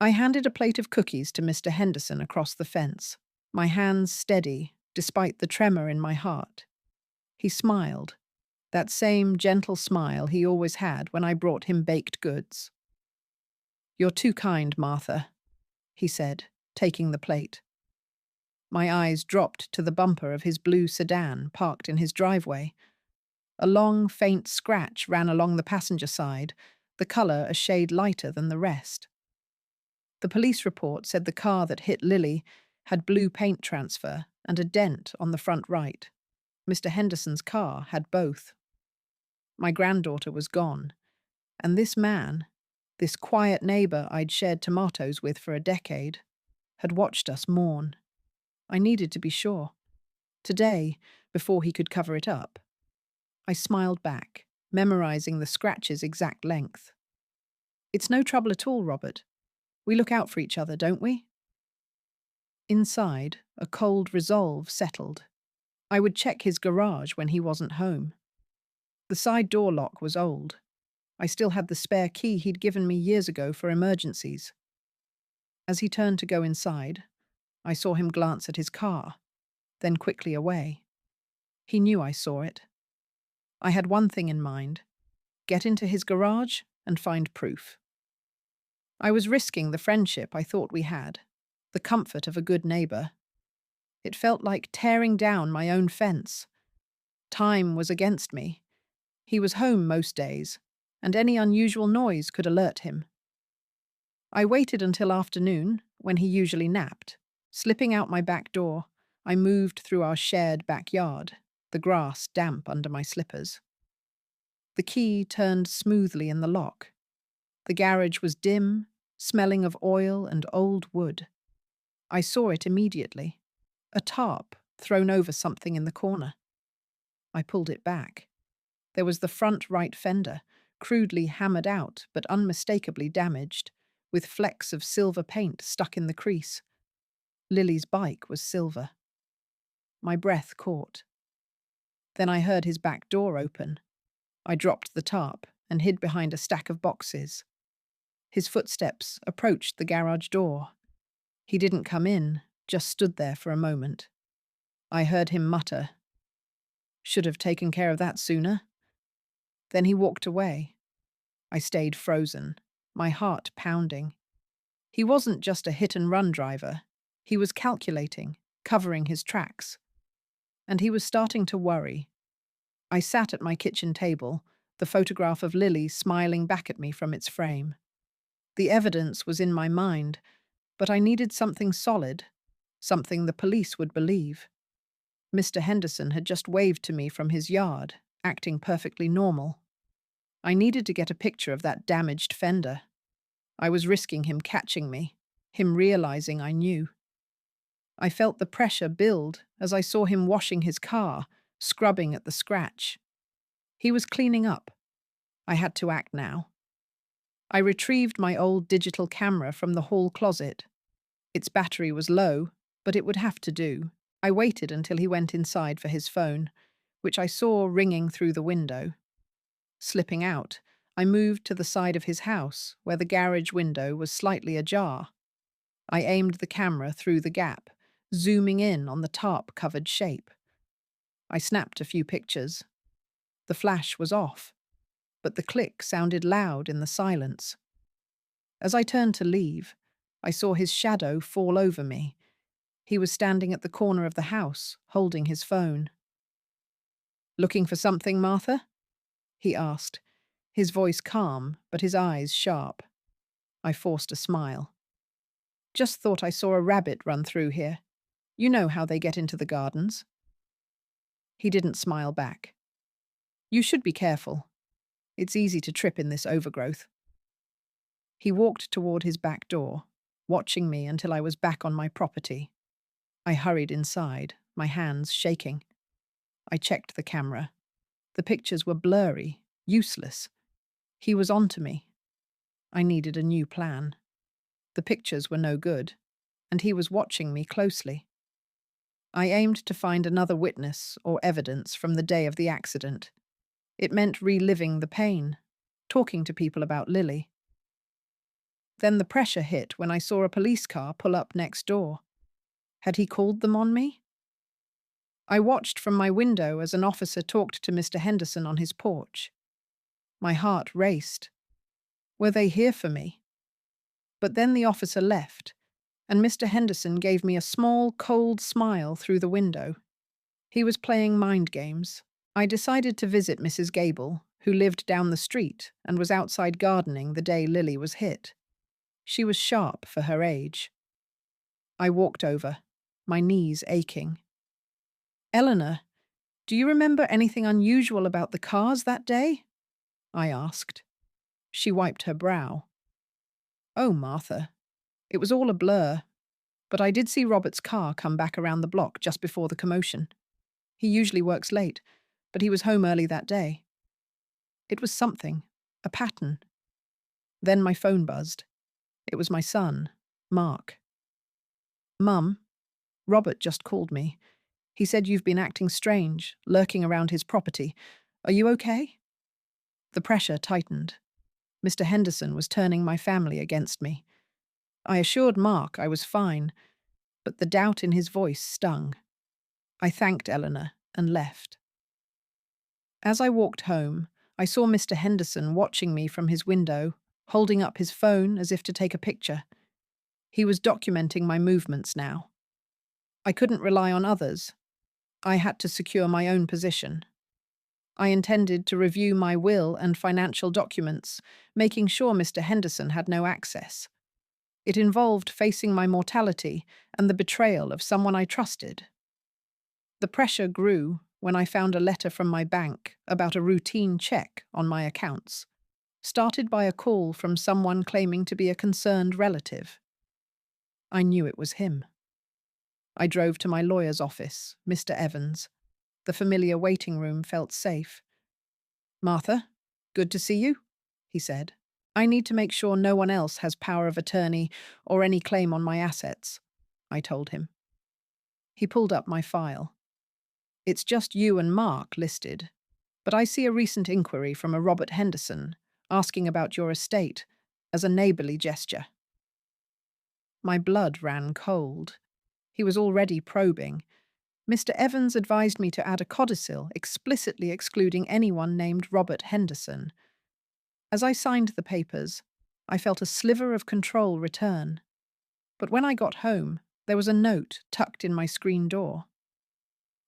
I handed a plate of cookies to Mr. Henderson across the fence, my hands steady despite the tremor in my heart. He smiled, that same gentle smile he always had when I brought him baked goods. "You're too kind, Martha," he said, taking the plate. My eyes dropped to the bumper of his blue sedan parked in his driveway. A long, faint scratch ran along the passenger side, the color a shade lighter than the rest. The police report said the car that hit Lily had blue paint transfer and a dent on the front right. Mr. Henderson's car had both. My granddaughter was gone, and this man, this quiet neighbor I'd shared tomatoes with for a decade, had watched us mourn. I needed to be sure. Today, before he could cover it up, I smiled back, memorizing the scratch's exact length. "It's no trouble at all, Robert. We look out for each other, don't we?" Inside, a cold resolve settled. I would check his garage when he wasn't home. The side door lock was old. I still had the spare key he'd given me years ago for emergencies. As he turned to go inside, I saw him glance at his car, then quickly away. He knew I saw it. I had one thing in mind: get into his garage and find proof. I was risking the friendship I thought we had, the comfort of a good neighbor. It felt like tearing down my own fence. Time was against me. He was home most days, and any unusual noise could alert him. I waited until afternoon, when he usually napped. Slipping out my back door, I moved through our shared backyard, the grass damp under my slippers. The key turned smoothly in the lock. The garage was dim, smelling of oil and old wood. I saw it immediately: a tarp thrown over something in the corner. I pulled it back. There was the front right fender, crudely hammered out but unmistakably damaged, with flecks of silver paint stuck in the crease. Lily's bike was silver. My breath caught. Then I heard his back door open. I dropped the tarp and hid behind a stack of boxes. His footsteps approached the garage door. He didn't come in, just stood there for a moment. I heard him mutter, "Should have taken care of that sooner." Then he walked away. I stayed frozen, my heart pounding. He wasn't just a hit-and-run driver. He was calculating, covering his tracks. And he was starting to worry. I sat at my kitchen table, the photograph of Lily smiling back at me from its frame. The evidence was in my mind, but I needed something solid, something the police would believe. Mr. Henderson had just waved to me from his yard, acting perfectly normal. I needed to get a picture of that damaged fender. I was risking him catching me, him realizing I knew. I felt the pressure build as I saw him washing his car, scrubbing at the scratch. He was cleaning up. I had to act now. I retrieved my old digital camera from the hall closet. Its battery was low, but it would have to do. I waited until he went inside for his phone, which I saw ringing through the window. Slipping out, I moved to the side of his house, where the garage window was slightly ajar. I aimed the camera through the gap, zooming in on the tarp-covered shape. I snapped a few pictures. The flash was off, but the click sounded loud in the silence. As I turned to leave, I saw his shadow fall over me. He was standing at the corner of the house, holding his phone. "Looking for something, Martha?" he asked, his voice calm, but his eyes sharp. I forced a smile. "Just thought I saw a rabbit run through here. You know how they get into the gardens." He didn't smile back. "You should be careful. It's easy to trip in this overgrowth." He walked toward his back door, watching me until I was back on my property. I hurried inside, my hands shaking. I checked the camera. The pictures were blurry, useless. He was onto me. I needed a new plan. The pictures were no good, and he was watching me closely. I aimed to find another witness or evidence from the day of the accident. It meant reliving the pain, talking to people about Lily. Then the pressure hit when I saw a police car pull up next door. Had he called them on me? I watched from my window as an officer talked to Mr. Henderson on his porch. My heart raced. Were they here for me? But then the officer left, and Mr. Henderson gave me a small, cold smile through the window. He was playing mind games. I decided to visit Mrs. Gable, who lived down the street and was outside gardening the day Lily was hit. She was sharp for her age. I walked over, my knees aching. "Eleanor, do you remember anything unusual about the cars that day?" I asked. She wiped her brow. "Oh, Martha, it was all a blur, but I did see Robert's car come back around the block just before the commotion. He usually works late, but he was home early that day. It was something, a pattern." Then my phone buzzed. It was my son, Mark. "Mum, Robert just called me. He said you've been acting strange, lurking around his property. Are you okay?" The pressure tightened. Mr. Henderson was turning my family against me. I assured Mark I was fine, but the doubt in his voice stung. I thanked Eleanor and left. As I walked home, I saw Mr. Henderson watching me from his window, holding up his phone as if to take a picture. He was documenting my movements now. I couldn't rely on others. I had to secure my own position. I intended to review my will and financial documents, making sure Mr. Henderson had no access. It involved facing my mortality and the betrayal of someone I trusted. The pressure grew when I found a letter from my bank about a routine check on my accounts, started by a call from someone claiming to be a concerned relative. I knew it was him. I drove to my lawyer's office, Mr. Evans. The familiar waiting room felt safe. "Martha, good to see you," he said. "I need to make sure no one else has power of attorney or any claim on my assets," I told him. He pulled up my file. "It's just you and Mark listed, but I see a recent inquiry from a Robert Henderson asking about your estate as a neighbourly gesture." My blood ran cold. He was already probing. Mr. Evans advised me to add a codicil explicitly excluding anyone named Robert Henderson. As I signed the papers, I felt a sliver of control return. But when I got home, there was a note tucked in my screen door.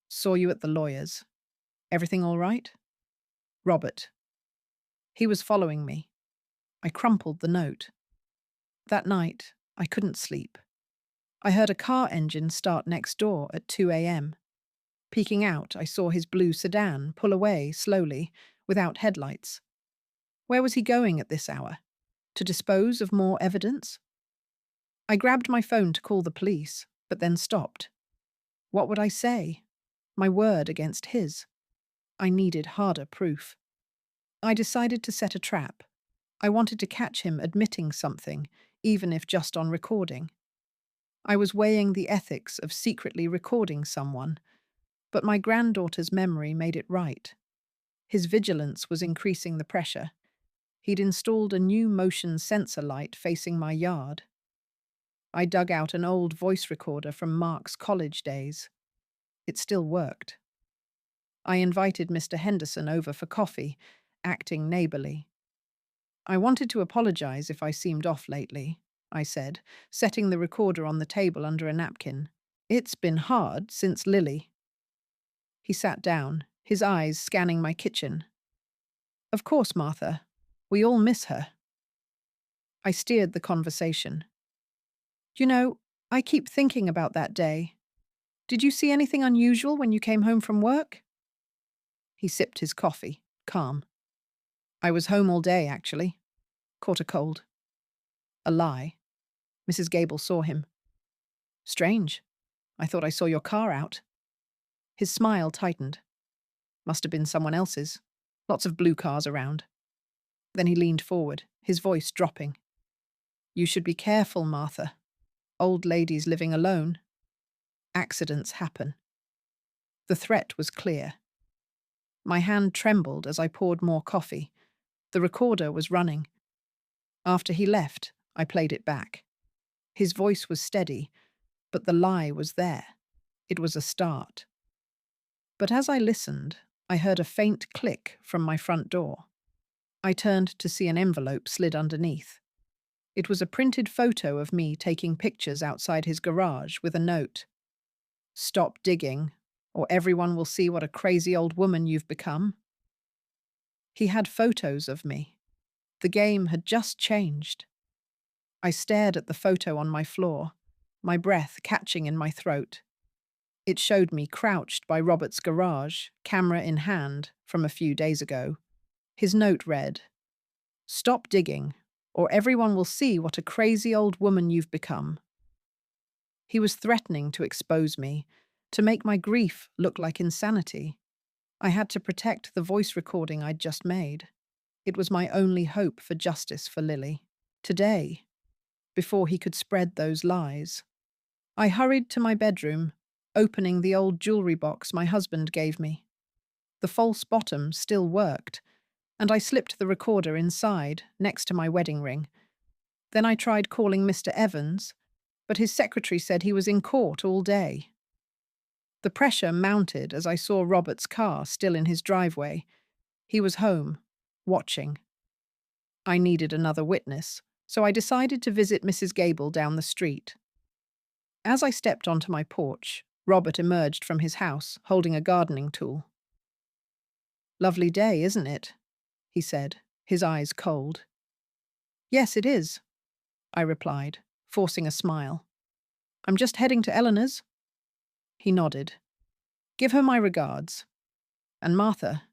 "Saw you at the lawyer's. Everything all right? Robert." He was following me. I crumpled the note. That night, I couldn't sleep. I heard a car engine start next door at 2 a.m. Peeking out, I saw his blue sedan pull away slowly, without headlights. Where was he going at this hour? To dispose of more evidence? I grabbed my phone to call the police, but then stopped. What would I say? My word against his. I needed harder proof. I decided to set a trap. I wanted to catch him admitting something, even if just on recording. I was weighing the ethics of secretly recording someone, but my granddaughter's memory made it right. His vigilance was increasing the pressure. He'd installed a new motion sensor light facing my yard. I dug out an old voice recorder from Mark's college days. It still worked. I invited Mr. Henderson over for coffee, acting neighbourly. "I wanted to apologize if I seemed off lately," I said, setting the recorder on the table under a napkin. "It's been hard since Lily." He sat down, his eyes scanning my kitchen. "Of course, Martha. We all miss her." I steered the conversation. "You know, I keep thinking about that day. Did you see anything unusual when you came home from work?" He sipped his coffee, calm. "I was home all day, actually. Caught a cold." A lie. Mrs. Gable saw him. "Strange. I thought I saw your car out." His smile tightened. "Must have been someone else's. Lots of blue cars around." Then he leaned forward, his voice dropping. "You should be careful, Martha. Old ladies living alone. Accidents happen." The threat was clear. My hand trembled as I poured more coffee. The recorder was running. After he left, I played it back. His voice was steady, but the lie was there. It was a start. But as I listened, I heard a faint click from my front door. I turned to see an envelope slid underneath. It was a printed photo of me taking pictures outside his garage with a note. "Stop digging, or everyone will see what a crazy old woman you've become." He had photos of me. The game had just changed. I stared at the photo on my floor, my breath catching in my throat. It showed me crouched by Robert's garage, camera in hand, from a few days ago. His note read, "Stop digging, or everyone will see what a crazy old woman you've become." He was threatening to expose me, to make my grief look like insanity. I had to protect the voice recording I'd just made. It was my only hope for justice for Lily. Today, before he could spread those lies. I hurried to my bedroom, opening the old jewelry box my husband gave me. The false bottom still worked, and I slipped the recorder inside, next to my wedding ring. Then I tried calling Mr. Evans, but his secretary said he was in court all day. The pressure mounted as I saw Robert's car still in his driveway. He was home, watching. I needed another witness, so I decided to visit Mrs. Gable down the street. As I stepped onto my porch, Robert emerged from his house, holding a gardening tool. "Lovely day, isn't it?" he said, his eyes cold. "Yes, it is," I replied, forcing a smile. "I'm just heading to Eleanor's." He nodded. "Give her my regards. And Martha,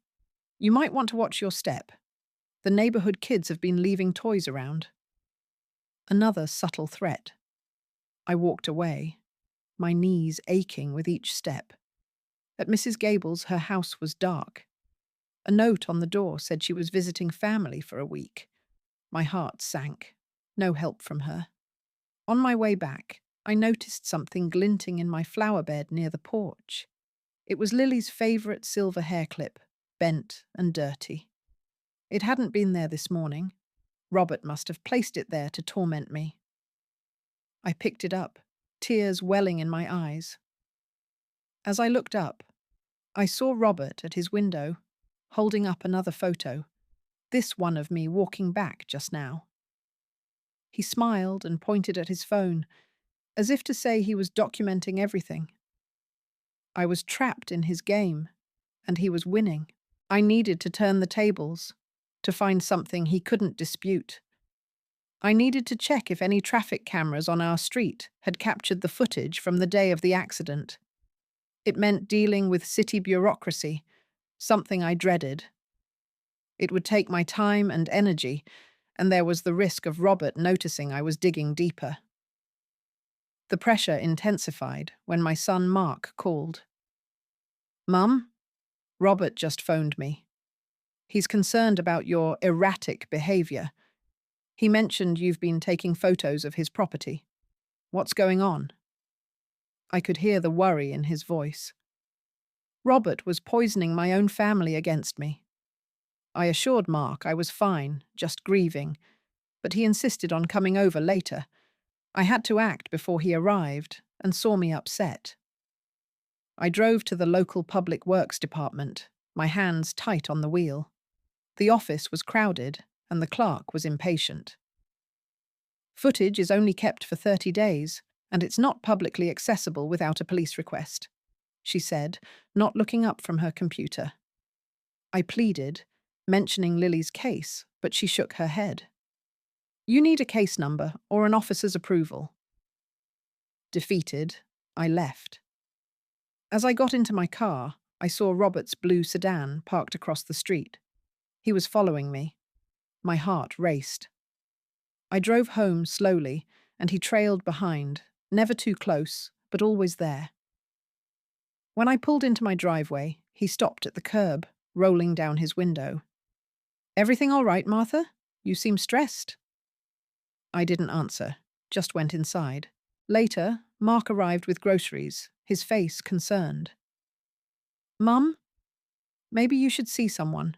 you might want to watch your step. The neighborhood kids have been leaving toys around." Another subtle threat. I walked away, my knees aching with each step. At Mrs. Gable's, her house was dark. A note on the door said she was visiting family for a week. My heart sank. No help from her. On my way back, I noticed something glinting in my flower bed near the porch. It was Lily's favorite silver hair clip, bent and dirty. It hadn't been there this morning. Robert must have placed it there to torment me. I picked it up, tears welling in my eyes. As I looked up, I saw Robert at his window, holding up another photo, this one of me walking back just now. He smiled and pointed at his phone, as if to say he was documenting everything. I was trapped in his game, and he was winning. I needed to turn the tables, to find something he couldn't dispute. I needed to check if any traffic cameras on our street had captured the footage from the day of the accident. It meant dealing with city bureaucracy, something I dreaded. It would take my time and energy, and there was the risk of Robert noticing I was digging deeper. The pressure intensified when my son Mark called. "Mum, Robert just phoned me. He's concerned about your erratic behavior. He mentioned you've been taking photos of his property. What's going on?" I could hear the worry in his voice. Robert was poisoning my own family against me. I assured Mark I was fine, just grieving, but he insisted on coming over later. I had to act before he arrived and saw me upset. I drove to the local public works department, my hands tight on the wheel. The office was crowded, and the clerk was impatient. "Footage is only kept for 30 days, and it's not publicly accessible without a police request," she said, not looking up from her computer. I pleaded, mentioning Lily's case, but she shook her head. "You need a case number or an officer's approval." Defeated, I left. As I got into my car, I saw Robert's blue sedan parked across the street. He was following me. My heart raced. I drove home slowly, and he trailed behind, never too close, but always there. When I pulled into my driveway, he stopped at the curb, rolling down his window. "Everything all right, Martha? You seem stressed." I didn't answer, just went inside. Later, Mark arrived with groceries, his face concerned. "Mum, maybe you should see someone.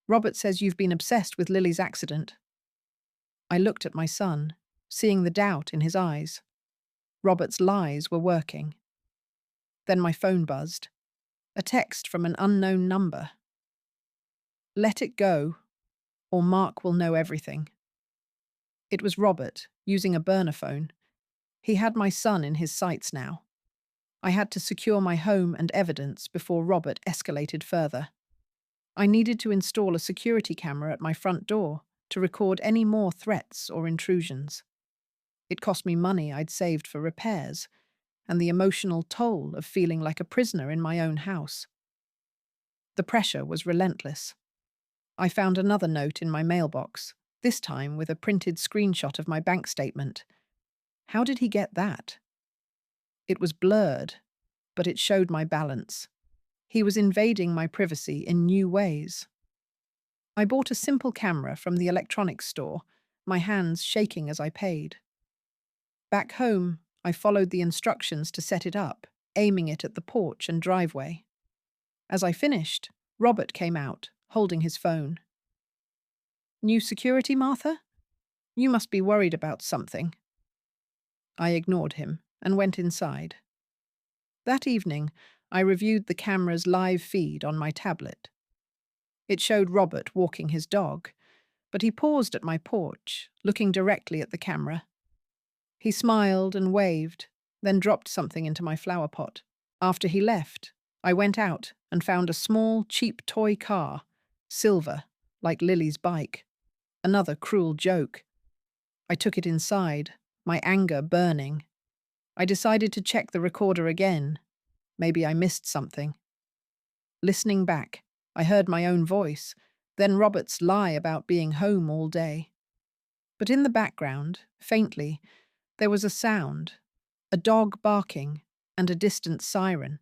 Robert says you've been obsessed with Lily's accident." I looked at my son, seeing the doubt in his eyes. Robert's lies were working. Then my phone buzzed. A text from an unknown number. "Let it go, or Mark will know everything." It was Robert, using a burner phone. He had my son in his sights now. I had to secure my home and evidence before Robert escalated further. I needed to install a security camera at my front door to record any more threats or intrusions. It cost me money I'd saved for repairs, and the emotional toll of feeling like a prisoner in my own house. The pressure was relentless. I found another note in my mailbox, this time with a printed screenshot of my bank statement. How did he get that? It was blurred, but it showed my balance. He was invading my privacy in new ways. I bought a simple camera from the electronics store, my hands shaking as I paid. Back home, I followed the instructions to set it up, aiming it at the porch and driveway. As I finished, Robert came out, holding his phone. "New security, Martha? You must be worried about something." I ignored him and went inside. That evening, I reviewed the camera's live feed on my tablet. It showed Robert walking his dog, but he paused at my porch, looking directly at the camera. He smiled and waved, then dropped something into my flower pot. After he left, I went out and found a small, cheap toy car, silver, like Lily's bike. Another cruel joke. I took it inside, my anger burning. I decided to check the recorder again. Maybe I missed something. Listening back, I heard my own voice, then Robert's lie about being home all day. But in the background, faintly, there was a sound, a dog barking, and a distant siren.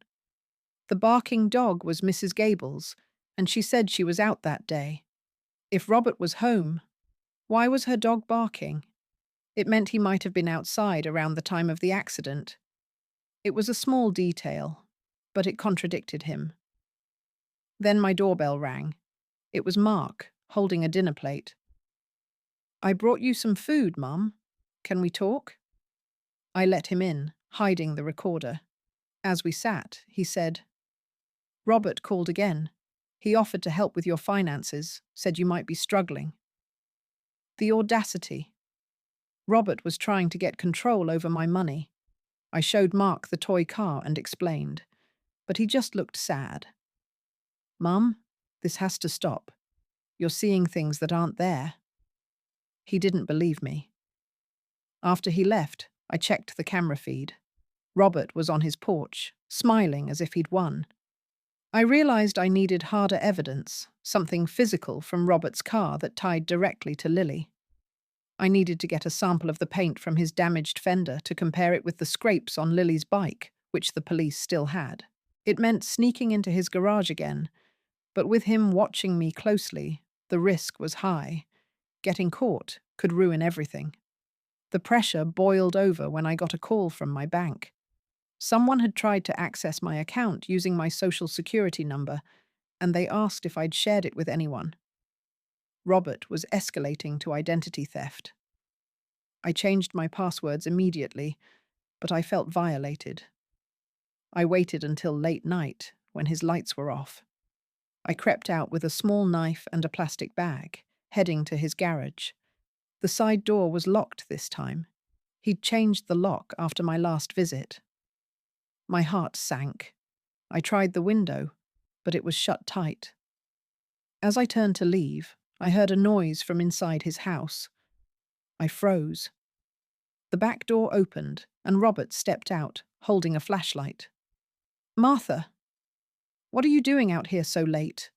The barking dog was Mrs. Gable's, and she said she was out that day. If Robert was home, why was her dog barking? It meant he might have been outside around the time of the accident. It was a small detail, but it contradicted him. Then my doorbell rang. It was Mark, holding a dinner plate. "I brought you some food, Mum. Can we talk?" I let him in, hiding the recorder. As we sat, he said, "Robert called again. He offered to help with your finances, said you might be struggling." The audacity. Robert was trying to get control over my money. I showed Mark the toy car and explained, but he just looked sad. "Mum, this has to stop. You're seeing things that aren't there." He didn't believe me. After he left, I checked the camera feed. Robert was on his porch, smiling as if he'd won. I realized I needed harder evidence, something physical from Robert's car that tied directly to Lily. I needed to get a sample of the paint from his damaged fender to compare it with the scrapes on Lily's bike, which the police still had. It meant sneaking into his garage again, but with him watching me closely, the risk was high. Getting caught could ruin everything. The pressure boiled over when I got a call from my bank. Someone had tried to access my account using my social security number, and they asked if I'd shared it with anyone. Robert was escalating to identity theft. I changed my passwords immediately, but I felt violated. I waited until late night, when his lights were off. I crept out with a small knife and a plastic bag, heading to his garage. The side door was locked this time. He'd changed the lock after my last visit. My heart sank. I tried the window, but it was shut tight. As I turned to leave, I heard a noise from inside his house. I froze. The back door opened, and Robert stepped out, holding a flashlight. "Martha, what are you doing out here so late?"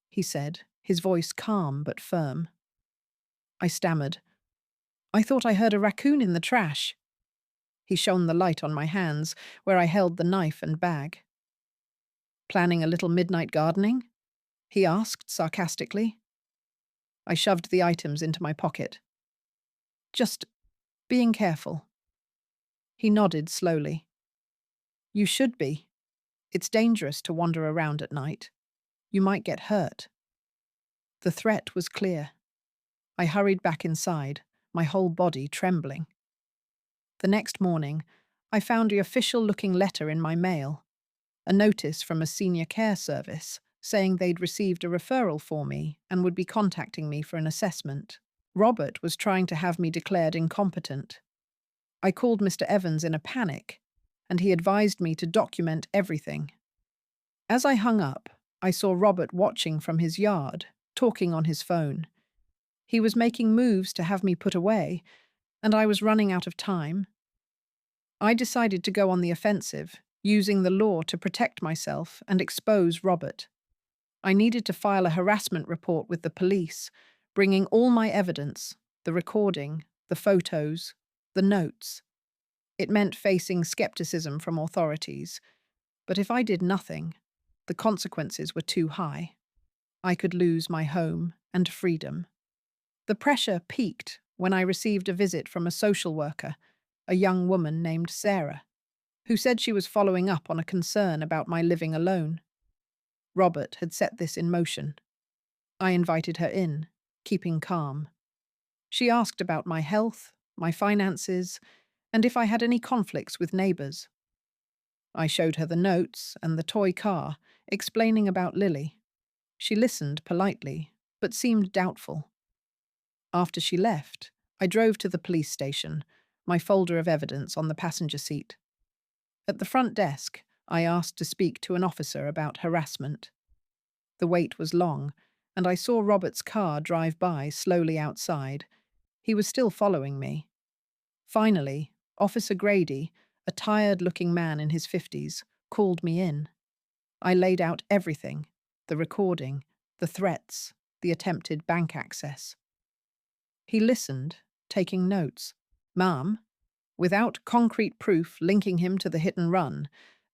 he said, his voice calm but firm. I stammered. "I thought I heard a raccoon in the trash." He shone the light on my hands, where I held the knife and bag. "Planning a little midnight gardening?" he asked sarcastically. I shoved the items into my pocket. "Just being careful." He nodded slowly. "You should be. It's dangerous to wander around at night. You might get hurt." The threat was clear. I hurried back inside, my whole body trembling. The next morning, I found the official-looking letter in my mail, a notice from a senior care service saying they'd received a referral for me and would be contacting me for an assessment. Robert was trying to have me declared incompetent. I called Mr. Evans in a panic, and he advised me to document everything. As I hung up, I saw Robert watching from his yard, talking on his phone. He was making moves to have me put away, and I was running out of time. I decided to go on the offensive, using the law to protect myself and expose Robert. I needed to file a harassment report with the police, bringing all my evidence, the recording, the photos, the notes. It meant facing skepticism from authorities, but if I did nothing, the consequences were too high. I could lose my home and freedom. The pressure peaked when I received a visit from a social worker, a young woman named Sarah, who said she was following up on a concern about my living alone. Robert had set this in motion. I invited her in, keeping calm. She asked about my health, my finances, and if I had any conflicts with neighbours. I showed her the notes and the toy car, explaining about Lily. She listened politely, but seemed doubtful. After she left, I drove to the police station, my folder of evidence on the passenger seat. At the front desk, I asked to speak to an officer about harassment. The wait was long, and I saw Robert's car drive by slowly outside. He was still following me. Finally, Officer Grady, a tired-looking man in his 50s, called me in. I laid out everything, the recording, the threats, the attempted bank access. He listened, taking notes. "Ma'am, without concrete proof linking him to the hit and run,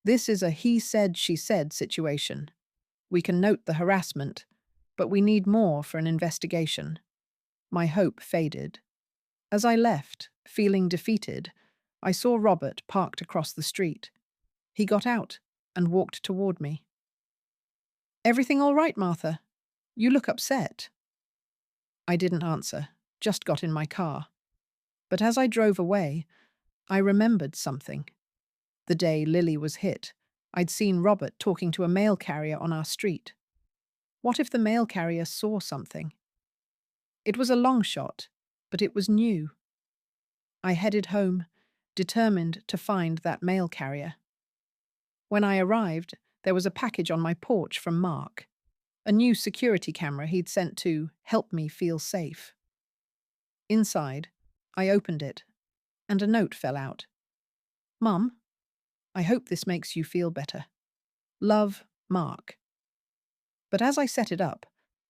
this is a he said, she said situation. We can note the harassment, but we need more for an investigation." My hope faded. As I left, feeling defeated, I saw Robert parked across the street. He got out and walked toward me. "Everything all right, Martha? You look upset." I didn't answer, just got in my car. But as I drove away, I remembered something. The day Lily was hit, I'd seen Robert talking to a mail carrier on our street. What if the mail carrier saw something? It was a long shot, but it was new. I headed home, determined to find that mail carrier. When I arrived, there was a package on my porch from Mark, a new security camera he'd sent to help me feel safe. Inside, I opened it, and a note fell out. "Mum, I hope this makes you feel better. Love, Mark." But as I set it up,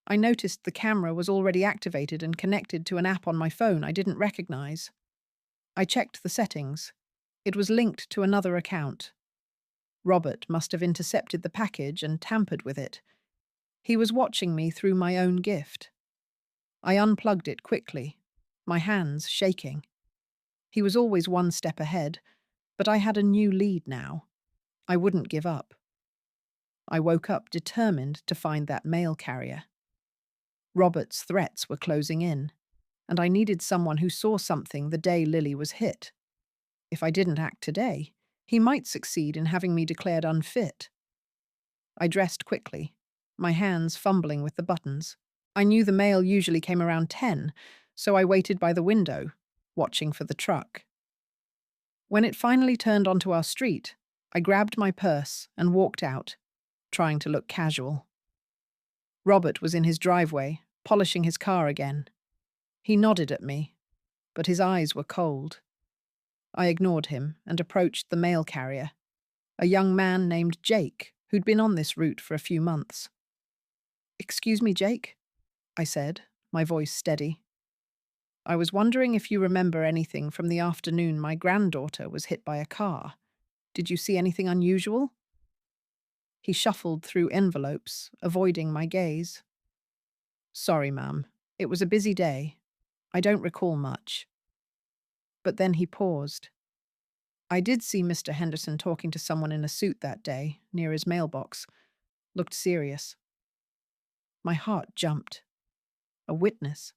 I noticed the camera was already activated and connected to an app on my phone I didn't recognize. I checked the settings. It was linked to another account. Robert must have intercepted the package and tampered with it. He was watching me through my own gift. I unplugged it quickly, my hands shaking. He was always one step ahead, but I had a new lead now. I wouldn't give up. I woke up determined to find that mail carrier. Robert's threats were closing in, and I needed someone who saw something the day Lily was hit. If I didn't act today, he might succeed in having me declared unfit. I dressed quickly, my hands fumbling with the buttons. I knew the mail usually came around 10, so I waited by the window, watching for the truck. When it finally turned onto our street, I grabbed my purse and walked out, trying to look casual. Robert was in his driveway, polishing his car again. He nodded at me, but his eyes were cold. I ignored him and approached the mail carrier, a young man named Jake, who'd been on this route for a few months. "Excuse me, Jake," I said, my voice steady. "I was wondering if you remember anything from the afternoon my granddaughter was hit by a car. Did you see anything unusual?" He shuffled through envelopes, avoiding my gaze. "Sorry, ma'am. It was a busy day. I don't recall much." But then he paused. "I did see Mr. Henderson talking to someone in a suit that day, near his mailbox. Looked serious." My heart jumped. A witness.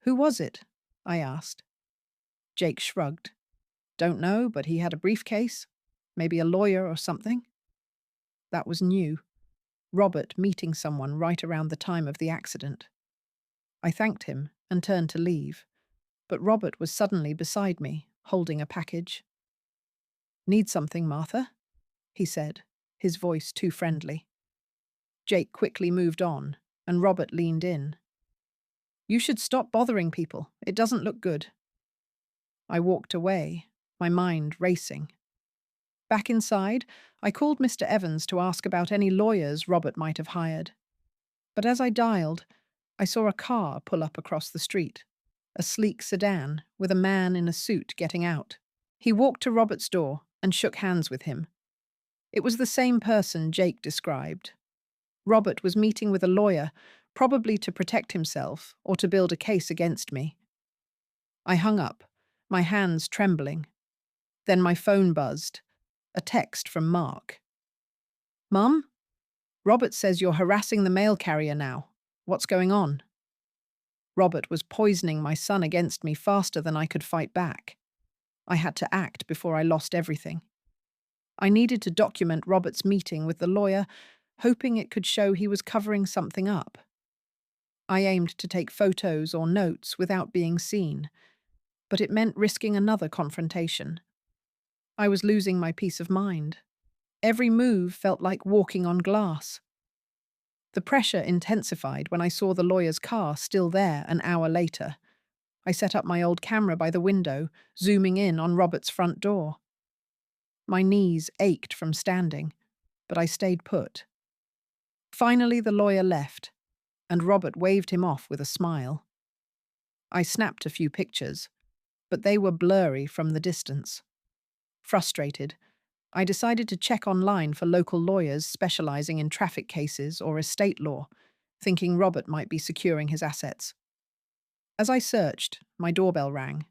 "Who was it?" I asked. Jake shrugged. Don't know, but he had a briefcase. Maybe a lawyer or something. That was new. Robert meeting someone right around the time of the accident. I thanked him and turned to leave, but Robert was suddenly beside me, holding a package. Need something, Martha? He said, his voice too friendly. Jake quickly moved on, and Robert leaned in. You should stop bothering people. It doesn't look good. I walked away, my mind racing. Back inside, I called Mr. Evans to ask about any lawyers Robert might have hired. But as I dialed, I saw a car pull up across the street, a sleek sedan with a man in a suit getting out. He walked to Robert's door and shook hands with him. It was the same person Jake described. Robert was meeting with a lawyer, probably to protect himself or to build a case against me. I hung up, my hands trembling. Then my phone buzzed. A text from Mark. Mum? Robert says you're harassing the mail carrier now. What's going on? Robert was poisoning my son against me faster than I could fight back. I had to act before I lost everything. I needed to document Robert's meeting with the lawyer, hoping it could show he was covering something up. I aimed to take photos or notes without being seen, but it meant risking another confrontation. I was losing my peace of mind. Every move felt like walking on glass. The pressure intensified when I saw the lawyer's car still there an hour later. I set up my old camera by the window, zooming in on Robert's front door. My knees ached from standing, but I stayed put. Finally, the lawyer left, and Robert waved him off with a smile. I snapped a few pictures, but they were blurry from the distance. Frustrated, I decided to check online for local lawyers specializing in traffic cases or estate law, thinking Robert might be securing his assets. As I searched, my doorbell rang.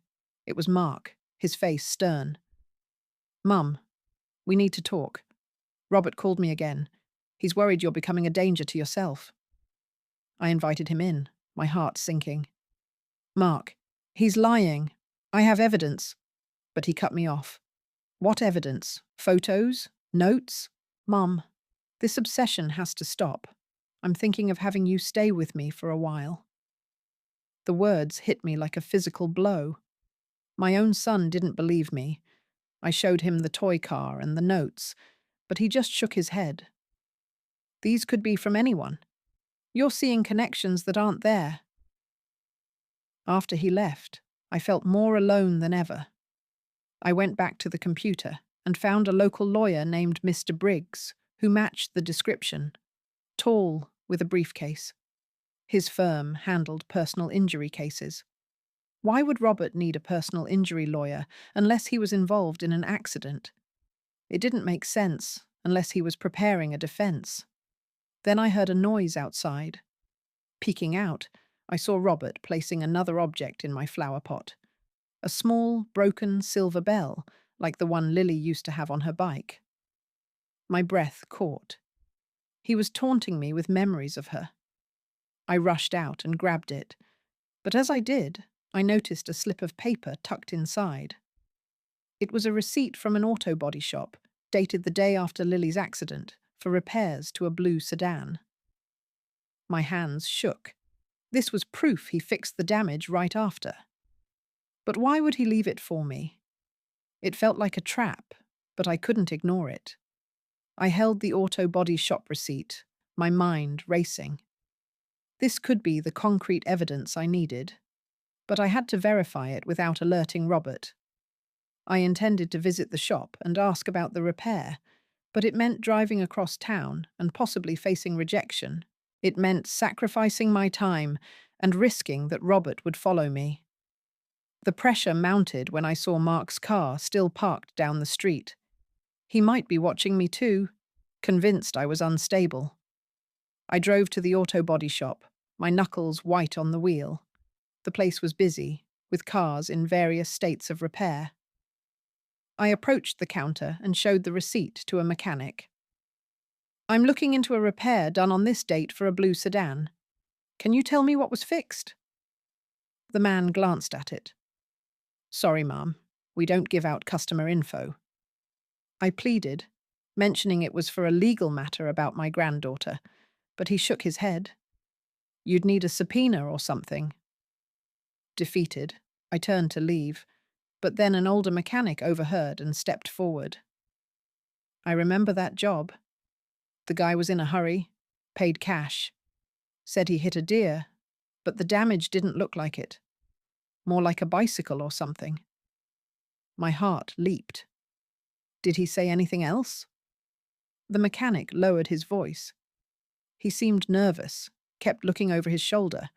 It was Mark, his face stern. Mum, we need to talk. Robert called me again. He's worried you're becoming a danger to yourself. I invited him in, my heart sinking. Mark, he's lying. I have evidence. But he cut me off. What evidence? Photos? Notes? Mum, this obsession has to stop. I'm thinking of having you stay with me for a while. The words hit me like a physical blow. My own son didn't believe me. I showed him the toy car and the notes, but he just shook his head. These could be from anyone. You're seeing connections that aren't there. After he left, I felt more alone than ever. I went back to the computer and found a local lawyer named Mr. Briggs, who matched the description. Tall, with a briefcase. His firm handled personal injury cases. Why would Robert need a personal injury lawyer unless he was involved in an accident? It didn't make sense unless he was preparing a defense. Then I heard a noise outside. Peeking out, I saw Robert placing another object in my flower pot. A small, broken silver bell, like the one Lily used to have on her bike. My breath caught. He was taunting me with memories of her. I rushed out and grabbed it, but as I did, I noticed a slip of paper tucked inside. It was a receipt from an auto body shop, dated the day after Lily's accident, for repairs to a blue sedan. My hands shook. This was proof he fixed the damage right after. But why would he leave it for me? It felt like a trap, but I couldn't ignore it. I held the auto body shop receipt, my mind racing. This could be the concrete evidence I needed, but I had to verify it without alerting Robert. I intended to visit the shop and ask about the repair, but it meant driving across town and possibly facing rejection. It meant sacrificing my time and risking that Robert would follow me. The pressure mounted when I saw Mark's car still parked down the street. He might be watching me too, convinced I was unstable. I drove to the auto body shop, my knuckles white on the wheel. The place was busy, with cars in various states of repair. I approached the counter and showed the receipt to a mechanic. I'm looking into a repair done on this date for a blue sedan. Can you tell me what was fixed? The man glanced at it. Sorry, ma'am. We don't give out customer info. I pleaded, mentioning it was for a legal matter about my granddaughter, but he shook his head. You'd need a subpoena or something. Defeated, I turned to leave, but then an older mechanic overheard and stepped forward. I remember that job. The guy was in a hurry, paid cash, said he hit a deer, but the damage didn't look like it. More like a bicycle or something. My heart leaped. Did he say anything else? The mechanic lowered his voice. He seemed nervous, kept looking over his shoulder.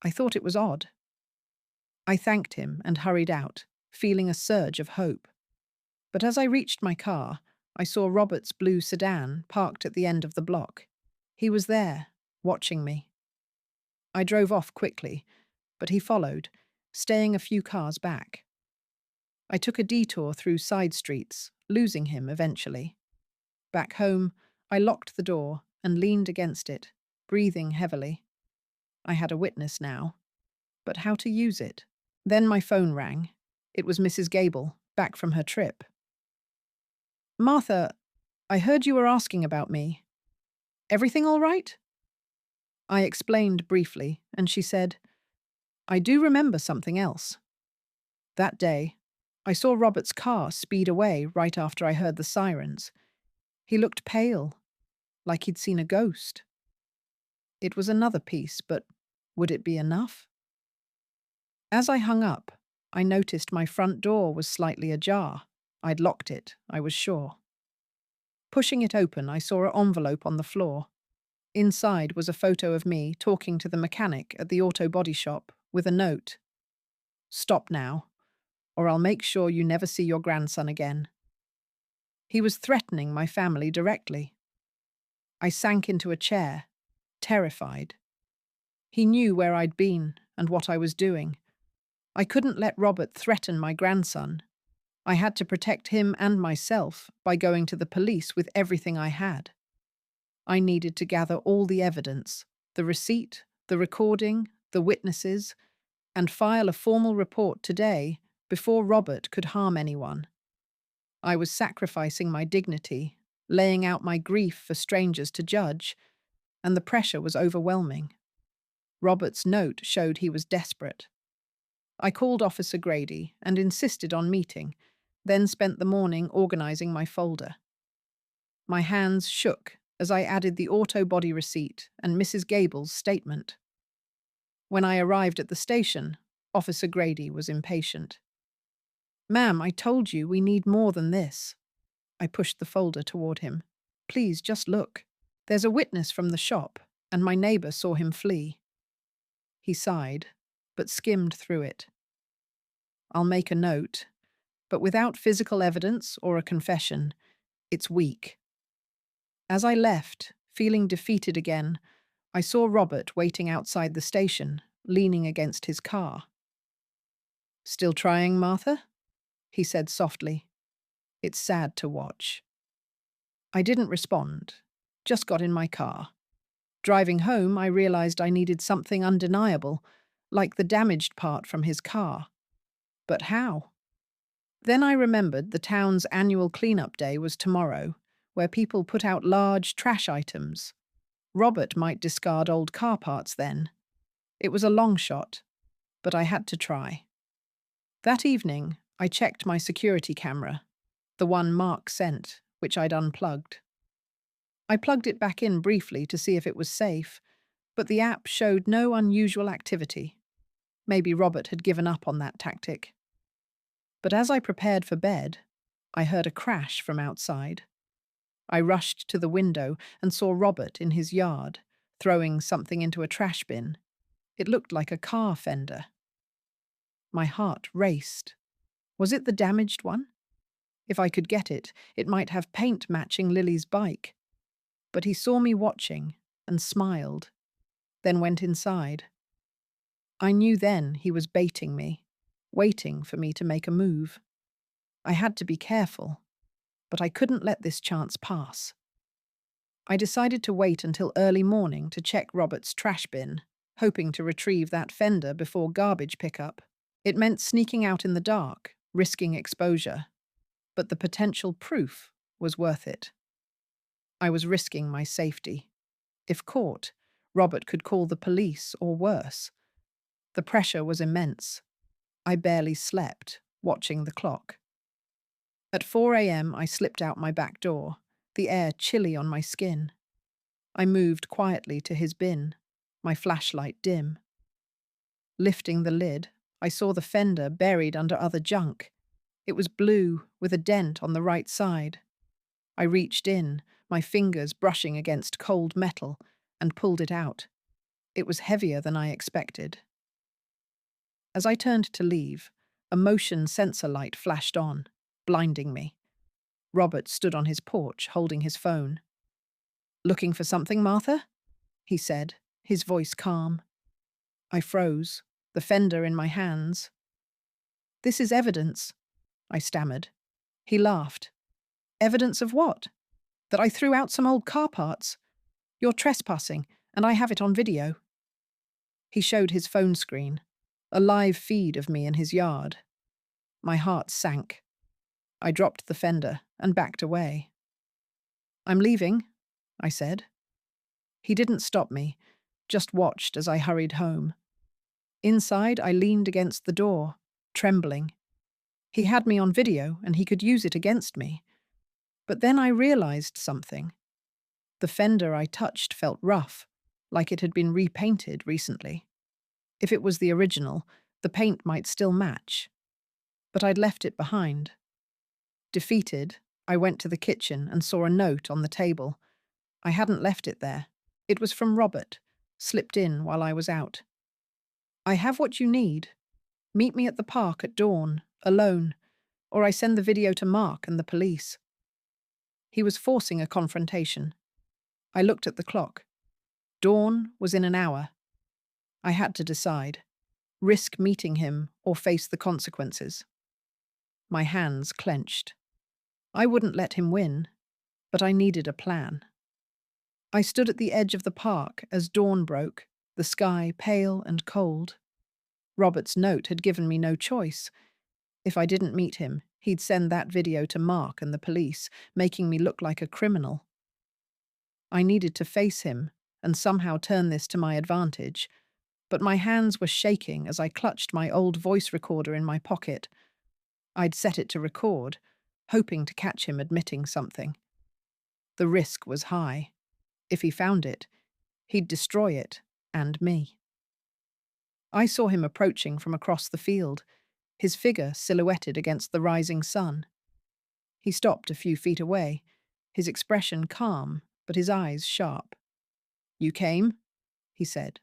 I thought it was odd. I thanked him and hurried out, feeling a surge of hope. But as I reached my car, I saw Robert's blue sedan parked at the end of the block. He was there, watching me. I drove off quickly, but he followed, staying a few cars back. I took a detour through side streets, losing him eventually. Back home, I locked the door and leaned against it, breathing heavily. I had a witness now, but how to use it? Then my phone rang. It was Mrs. Gable, back from her trip. Martha, I heard you were asking about me. Everything all right? I explained briefly, and she said, I do remember something else. That day, I saw Robert's car speed away right after I heard the sirens. He looked pale, like he'd seen a ghost. It was another piece, but would it be enough? As I hung up, I noticed my front door was slightly ajar. I'd locked it, I was sure. Pushing it open, I saw an envelope on the floor. Inside was a photo of me talking to the mechanic at the auto body shop with a note. Stop now, or I'll make sure you never see your grandson again. He was threatening my family directly. I sank into a chair, terrified. He knew where I'd been and what I was doing. I couldn't let Robert threaten my grandson. I had to protect him and myself by going to the police with everything I had. I needed to gather all the evidence, the receipt, the recording, the witnesses, and file a formal report today before Robert could harm anyone. I was sacrificing my dignity, laying out my grief for strangers to judge, and the pressure was overwhelming. Robert's note showed he was desperate. I called Officer Grady and insisted on meeting, then spent the morning organizing my folder. My hands shook as I added the auto body receipt and Mrs. Gable's statement. When I arrived at the station, Officer Grady was impatient. Ma'am, I told you we need more than this. I pushed the folder toward him. Please, just look. There's a witness from the shop, and my neighbor saw him flee. He sighed, but skimmed through it. I'll make a note, but without physical evidence or a confession, it's weak. As I left, feeling defeated again, I saw Robert waiting outside the station, leaning against his car. Still trying, Martha? He said softly. It's sad to watch. I didn't respond, just got in my car. Driving home, I realized I needed something undeniable, like the damaged part from his car. But how? Then I remembered the town's annual cleanup day was tomorrow, where people put out large trash items. Robert might discard old car parts then. It was a long shot, but I had to try. That evening, I checked my security camera, the one Mark sent, which I'd unplugged. I plugged it back in briefly to see if it was safe, but the app showed no unusual activity. Maybe Robert had given up on that tactic. But as I prepared for bed, I heard a crash from outside. I rushed to the window and saw Robert in his yard, throwing something into a trash bin. It looked like a car fender. My heart raced. Was it the damaged one? If I could get it, it might have paint matching Lily's bike. But he saw me watching and smiled, then went inside. I knew then he was baiting me, waiting for me to make a move. I had to be careful, but I couldn't let this chance pass. I decided to wait until early morning to check Robert's trash bin, hoping to retrieve that fender before garbage pickup. It meant sneaking out in the dark, risking exposure, but the potential proof was worth it. I was risking my safety. If caught, Robert could call the police or worse. The pressure was immense. I barely slept, watching the clock. At 4 a.m., I slipped out my back door, the air chilly on my skin. I moved quietly to his bin, my flashlight dim. Lifting the lid, I saw the fender buried under other junk. It was blue, with a dent on the right side. I reached in, my fingers brushing against cold metal, and pulled it out. It was heavier than I expected. As I turned to leave, a motion sensor light flashed on, blinding me. Robert stood on his porch, holding his phone. "Looking for something, Martha?" he said, his voice calm. I froze, the fender in my hands. "This is evidence," I stammered. He laughed. "Evidence of what? That I threw out some old car parts? You're trespassing, and I have it on video." He showed his phone screen, a live feed of me in his yard. My heart sank. I dropped the fender and backed away. "I'm leaving," I said. He didn't stop me, just watched as I hurried home. Inside, I leaned against the door, trembling. He had me on video, and he could use it against me. But then I realized something. The fender I touched felt rough, like it had been repainted recently. If it was the original, the paint might still match. But I'd left it behind. Defeated, I went to the kitchen and saw a note on the table. I hadn't left it there. It was from Robert, slipped in while I was out. "I have what you need. Meet me at the park at dawn, alone, or I send the video to Mark and the police." He was forcing a confrontation. I looked at the clock. Dawn was in an hour. I had to decide. Risk meeting him or face the consequences. My hands clenched. I wouldn't let him win, but I needed a plan. I stood at the edge of the park as dawn broke, the sky pale and cold. Robert's note had given me no choice. If I didn't meet him, he'd send that video to Mark and the police, making me look like a criminal. I needed to face him and somehow turn this to my advantage, but my hands were shaking as I clutched my old voice recorder in my pocket. I'd set it to record, hoping to catch him admitting something. The risk was high. If he found it, he'd destroy it, and me. I saw him approaching from across the field, his figure silhouetted against the rising sun. He stopped a few feet away, his expression calm, but his eyes sharp. "You came?" he said.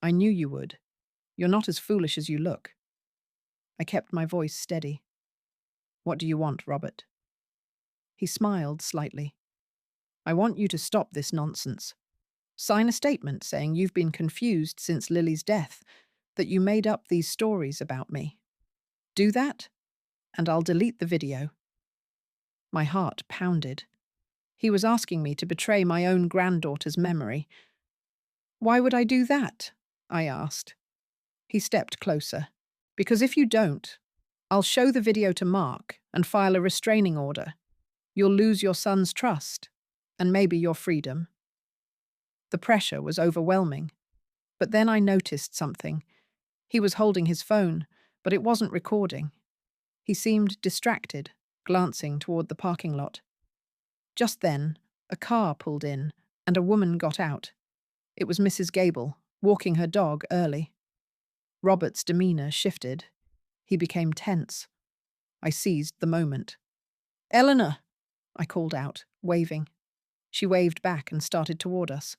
"I knew you would. You're not as foolish as you look." I kept my voice steady. "What do you want, Robert?" He smiled slightly. "I want you to stop this nonsense. Sign a statement saying you've been confused since Lily's death, that you made up these stories about me. Do that, and I'll delete the video." My heart pounded. He was asking me to betray my own granddaughter's memory. "Why would I do that?" I asked. He stepped closer. "Because if you don't, I'll show the video to Mark and file a restraining order. You'll lose your son's trust, and maybe your freedom." The pressure was overwhelming. But then I noticed something. He was holding his phone, but it wasn't recording. He seemed distracted, glancing toward the parking lot. Just then, a car pulled in, and a woman got out. It was Mrs. Gable, walking her dog early. Robert's demeanor shifted. He became tense. I seized the moment. "Eleanor!" I called out, waving. She waved back and started toward us.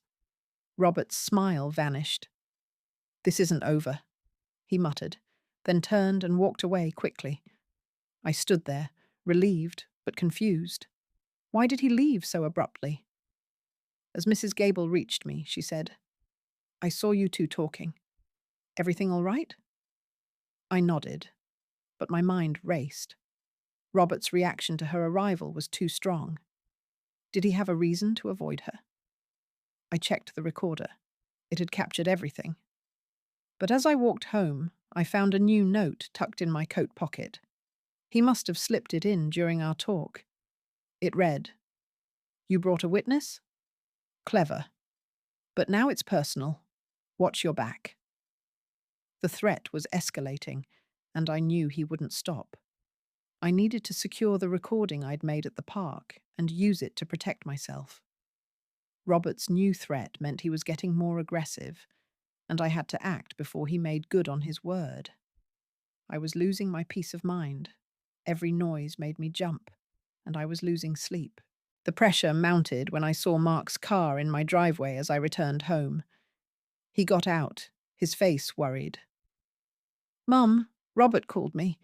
Robert's smile vanished. "This isn't over," he muttered, then turned and walked away quickly. I stood there, relieved but confused. Why did he leave so abruptly? As Mrs. Gable reached me, she said, "I saw you two talking. Everything all right?" I nodded, but my mind raced. Robert's reaction to her arrival was too strong. Did he have a reason to avoid her? I checked the recorder. It had captured everything. But as I walked home, I found a new note tucked in my coat pocket. He must have slipped it in during our talk. It read, "You brought a witness? Clever. But now it's personal. Watch your back." The threat was escalating, and I knew he wouldn't stop. I needed to secure the recording I'd made at the park and use it to protect myself. Robert's new threat meant he was getting more aggressive, and I had to act before he made good on his word. I was losing my peace of mind. Every noise made me jump, and I was losing sleep. The pressure mounted when I saw Mark's car in my driveway as I returned home. He got out, his face worried. "Mum, Robert called me.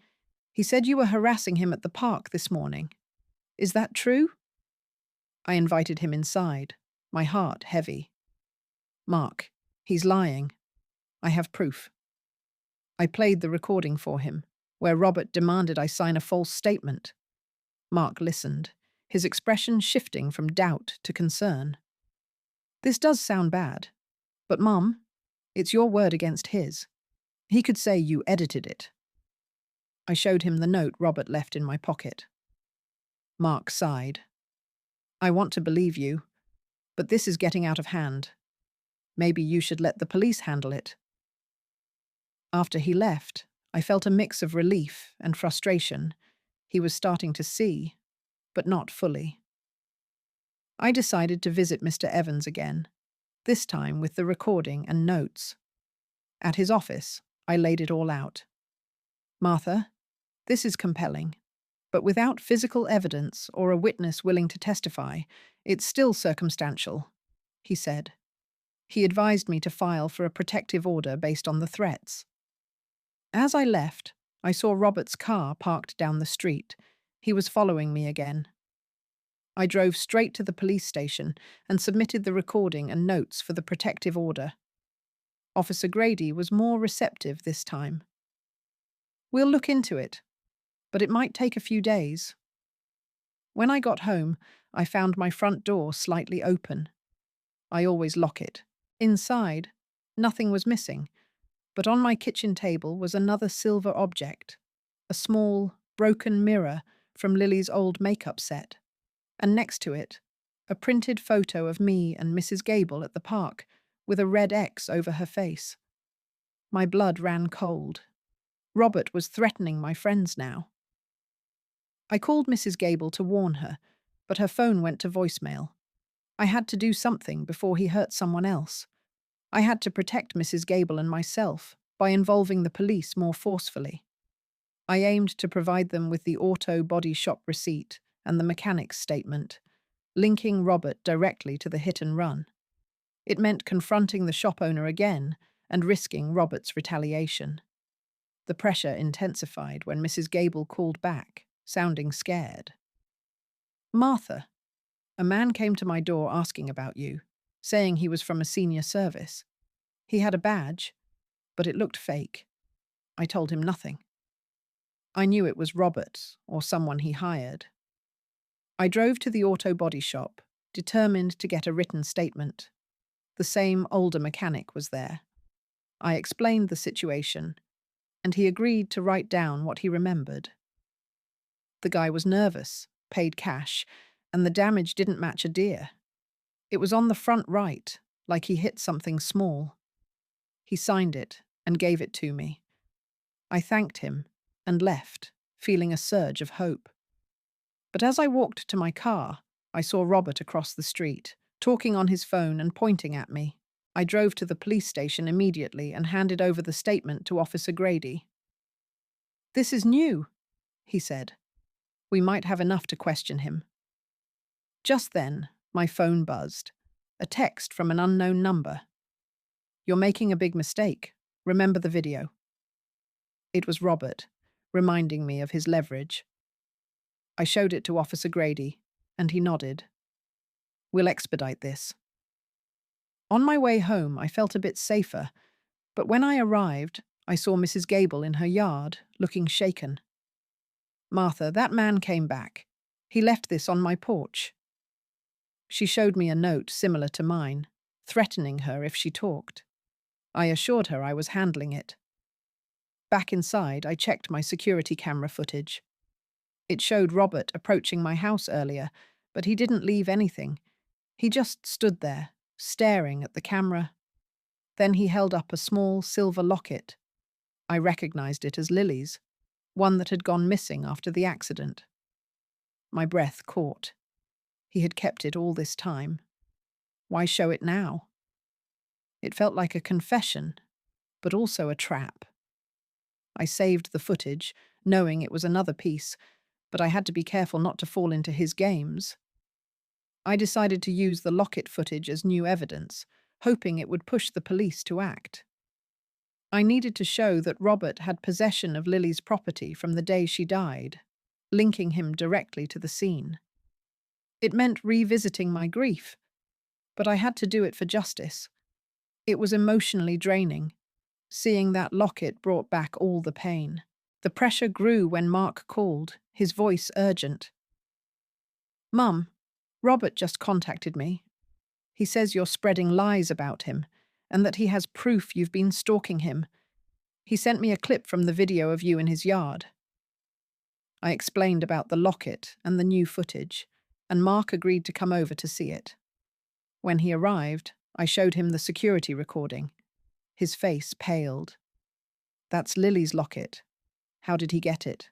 He said you were harassing him at the park this morning. Is that true?" I invited him inside, my heart heavy. "Mark, he's lying. I have proof." I played the recording for him, where Robert demanded I sign a false statement. Mark listened, his expression shifting from doubt to concern. "This does sound bad, but Mum, it's your word against his. He could say you edited it." I showed him the note Robert left in my pocket. Mark sighed. "I want to believe you, but this is getting out of hand. Maybe you should let the police handle it." After he left, I felt a mix of relief and frustration. He was starting to see, but not fully. I decided to visit Mr. Evans again, this time with the recording and notes. At his office, I laid it all out. "Martha, this is compelling, but without physical evidence or a witness willing to testify, it's still circumstantial," he said. He advised me to file for a protective order based on the threats. As I left, I saw Robert's car parked down the street. He was following me again. I drove straight to the police station and submitted the recording and notes for the protective order. Officer Grady was more receptive this time. "We'll look into it, but it might take a few days." When I got home, I found my front door slightly open. I always lock it. Inside, nothing was missing, but on my kitchen table was another silver object, a small, broken mirror from Lily's old makeup set, and next to it, a printed photo of me and Mrs. Gable at the park, with a red X over her face. My blood ran cold. Robert was threatening my friends now. I called Mrs. Gable to warn her, but her phone went to voicemail. I had to do something before he hurt someone else. I had to protect Mrs. Gable and myself by involving the police more forcefully. I aimed to provide them with the auto body shop receipt and the mechanic's statement, linking Robert directly to the hit and run. It meant confronting the shop owner again and risking Robert's retaliation. The pressure intensified when Mrs. Gable called back, sounding scared. "Martha, a man came to my door asking about you, saying he was from a senior service. He had a badge, but it looked fake. I told him nothing. I knew it was Robert or someone he hired." I drove to the auto body shop, determined to get a written statement. The same older mechanic was there. I explained the situation, and he agreed to write down what he remembered. The guy was nervous, paid cash, and the damage didn't match a deer. It was on the front right, like he hit something small. He signed it and gave it to me. I thanked him and left, feeling a surge of hope. But as I walked to my car, I saw Robert across the street, talking on his phone and pointing at me. I drove to the police station immediately and handed over the statement to Officer Grady. "This is new," he said. "We might have enough to question him." Just then, my phone buzzed. A text from an unknown number. "You're making a big mistake. Remember the video." It was Robert, reminding me of his leverage. I showed it to Officer Grady, and he nodded. "We'll expedite this." On my way home, I felt a bit safer, but when I arrived, I saw Mrs. Gable in her yard, looking shaken. "Martha, that man came back. He left this on my porch." She showed me a note similar to mine, threatening her if she talked. I assured her I was handling it. Back inside, I checked my security camera footage. It showed Robert approaching my house earlier, but he didn't leave anything. He just stood there, staring at the camera. Then he held up a small silver locket. I recognized it as Lily's, one that had gone missing after the accident. My breath caught. He had kept it all this time. Why show it now? It felt like a confession, but also a trap. I saved the footage, knowing it was another piece, but I had to be careful not to fall into his games. I decided to use the locket footage as new evidence, hoping it would push the police to act. I needed to show that Robert had possession of Lily's property from the day she died, linking him directly to the scene. It meant revisiting my grief, but I had to do it for justice. It was emotionally draining. Seeing that locket brought back all the pain. The pressure grew when Mark called, his voice urgent. "Mum, Robert just contacted me. He says you're spreading lies about him, and that he has proof you've been stalking him. He sent me a clip from the video of you in his yard." I explained about the locket and the new footage, and Mark agreed to come over to see it. When he arrived, I showed him the security recording. His face paled. "That's Lily's locket. How did he get it?"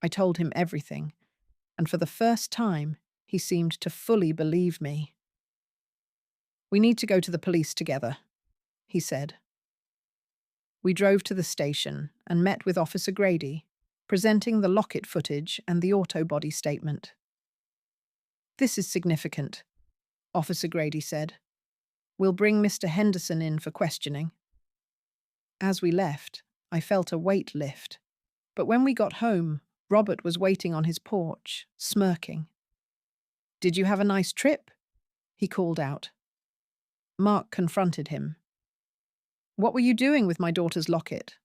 I told him everything, and for the first time, he seemed to fully believe me. "We need to go to the police together," he said. We drove to the station and met with Officer Grady, presenting the locket footage and the auto body statement. "This is significant," Officer Grady said. "We'll bring Mr. Henderson in for questioning." As we left, I felt a weight lift. But when we got home, Robert was waiting on his porch, smirking. "Did you have a nice trip?" he called out. Mark confronted him. "What were you doing with my daughter's locket?"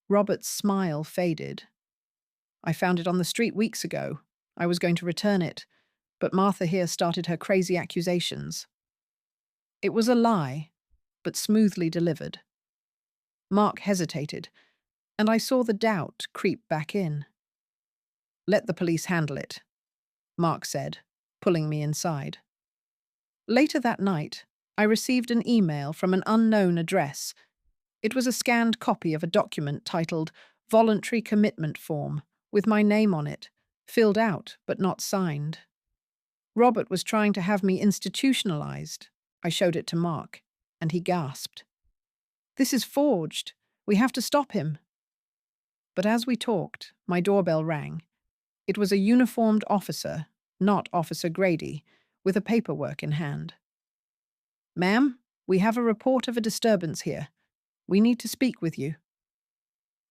Robert's smile faded. "I found it on the street weeks ago. I was going to return it, but Martha here started her crazy accusations." It was a lie, but smoothly delivered. Mark hesitated, and I saw the doubt creep back in. "Let the police handle it," Mark said, pulling me inside. Later that night, I received an email from an unknown address. It was a scanned copy of a document titled Voluntary Commitment Form, with my name on it, filled out but not signed. Robert was trying to have me institutionalized. I showed it to Mark, and he gasped. "This is forged. We have to stop him." But as we talked, my doorbell rang. It was a uniformed officer, not Officer Grady, with a paperwork in hand. "Ma'am, we have a report of a disturbance here. We need to speak with you."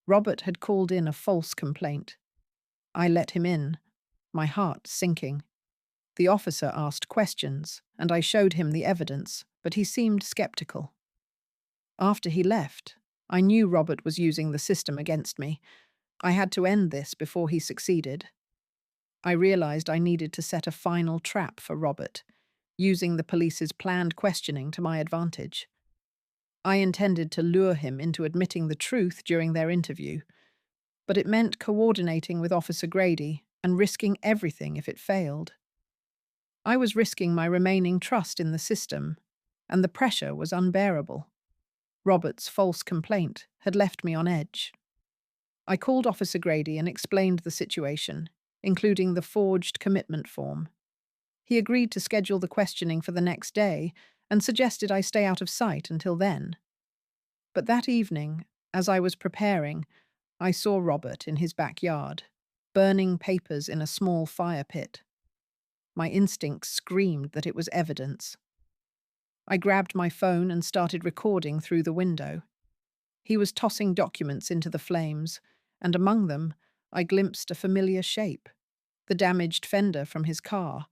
Robert had called in a false complaint. I let him in, my heart sinking. The officer asked questions, and I showed him the evidence, but he seemed skeptical. After he left, I knew Robert was using the system against me. I had to end this before he succeeded. I realized I needed to set a final trap for Robert, using the police's planned questioning to my advantage. I intended to lure him into admitting the truth during their interview, but it meant coordinating with Officer Grady and risking everything if it failed. I was risking my remaining trust in the system, and the pressure was unbearable. Robert's false complaint had left me on edge. I called Officer Grady and explained the situation, including the forged commitment form. He agreed to schedule the questioning for the next day and suggested I stay out of sight until then. But that evening, as I was preparing, I saw Robert in his backyard, burning papers in a small fire pit. My instincts screamed that it was evidence. I grabbed my phone and started recording through the window. He was tossing documents into the flames, and among them, I glimpsed a familiar shape, the damaged fender from his car,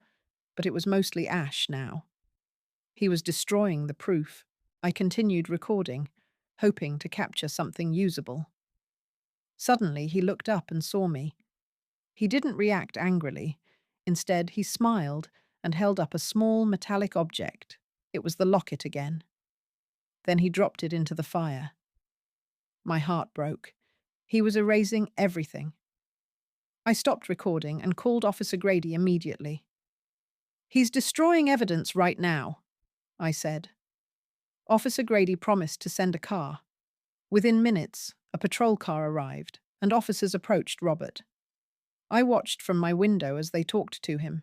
but it was mostly ash now. He was destroying the proof. I continued recording, hoping to capture something usable. Suddenly, he looked up and saw me. He didn't react angrily. Instead, he smiled and held up a small metallic object. It was the locket again. Then he dropped it into the fire. My heart broke. He was erasing everything. I stopped recording and called Officer Grady immediately. "He's destroying evidence right now," I said. Officer Grady promised to send a car. Within minutes, a patrol car arrived, and officers approached Robert. I watched from my window as they talked to him.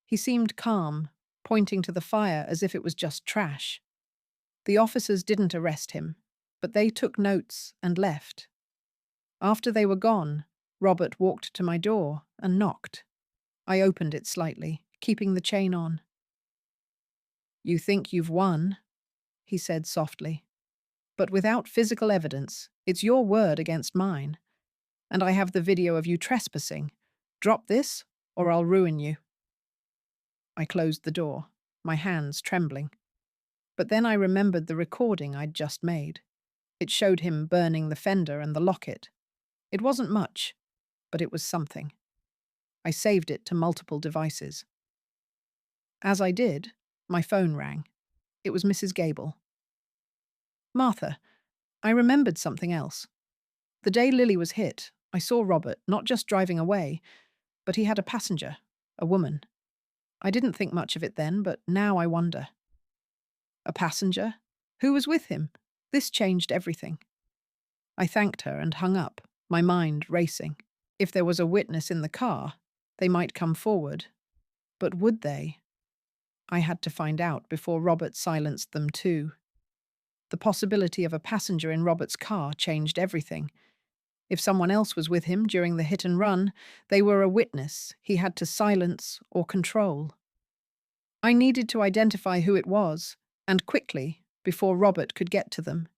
He seemed calm, pointing to the fire as if it was just trash. The officers didn't arrest him, but they took notes and left. After they were gone, Robert walked to my door and knocked. I opened it slightly, keeping the chain on. "You think you've won," he said softly. "But without physical evidence, it's your word against mine. And I have the video of you trespassing. Drop this, or I'll ruin you." I closed the door, my hands trembling. But then I remembered the recording I'd just made. It showed him burning the fender and the locket. It wasn't much, but it was something. I saved it to multiple devices. As I did, my phone rang. It was Mrs. Gable. "Martha, I remembered something else. The day Lily was hit, I saw Robert not just driving away, but he had a passenger, a woman. I didn't think much of it then, but now I wonder." "A passenger? Who was with him?" This changed everything. I thanked her and hung up, my mind racing. If there was a witness in the car, they might come forward. But would they? I had to find out before Robert silenced them too. The possibility of a passenger in Robert's car changed everything. If someone else was with him during the hit and run, they were a witness he had to silence or control. I needed to identify who it was, and quickly, before Robert could get to them.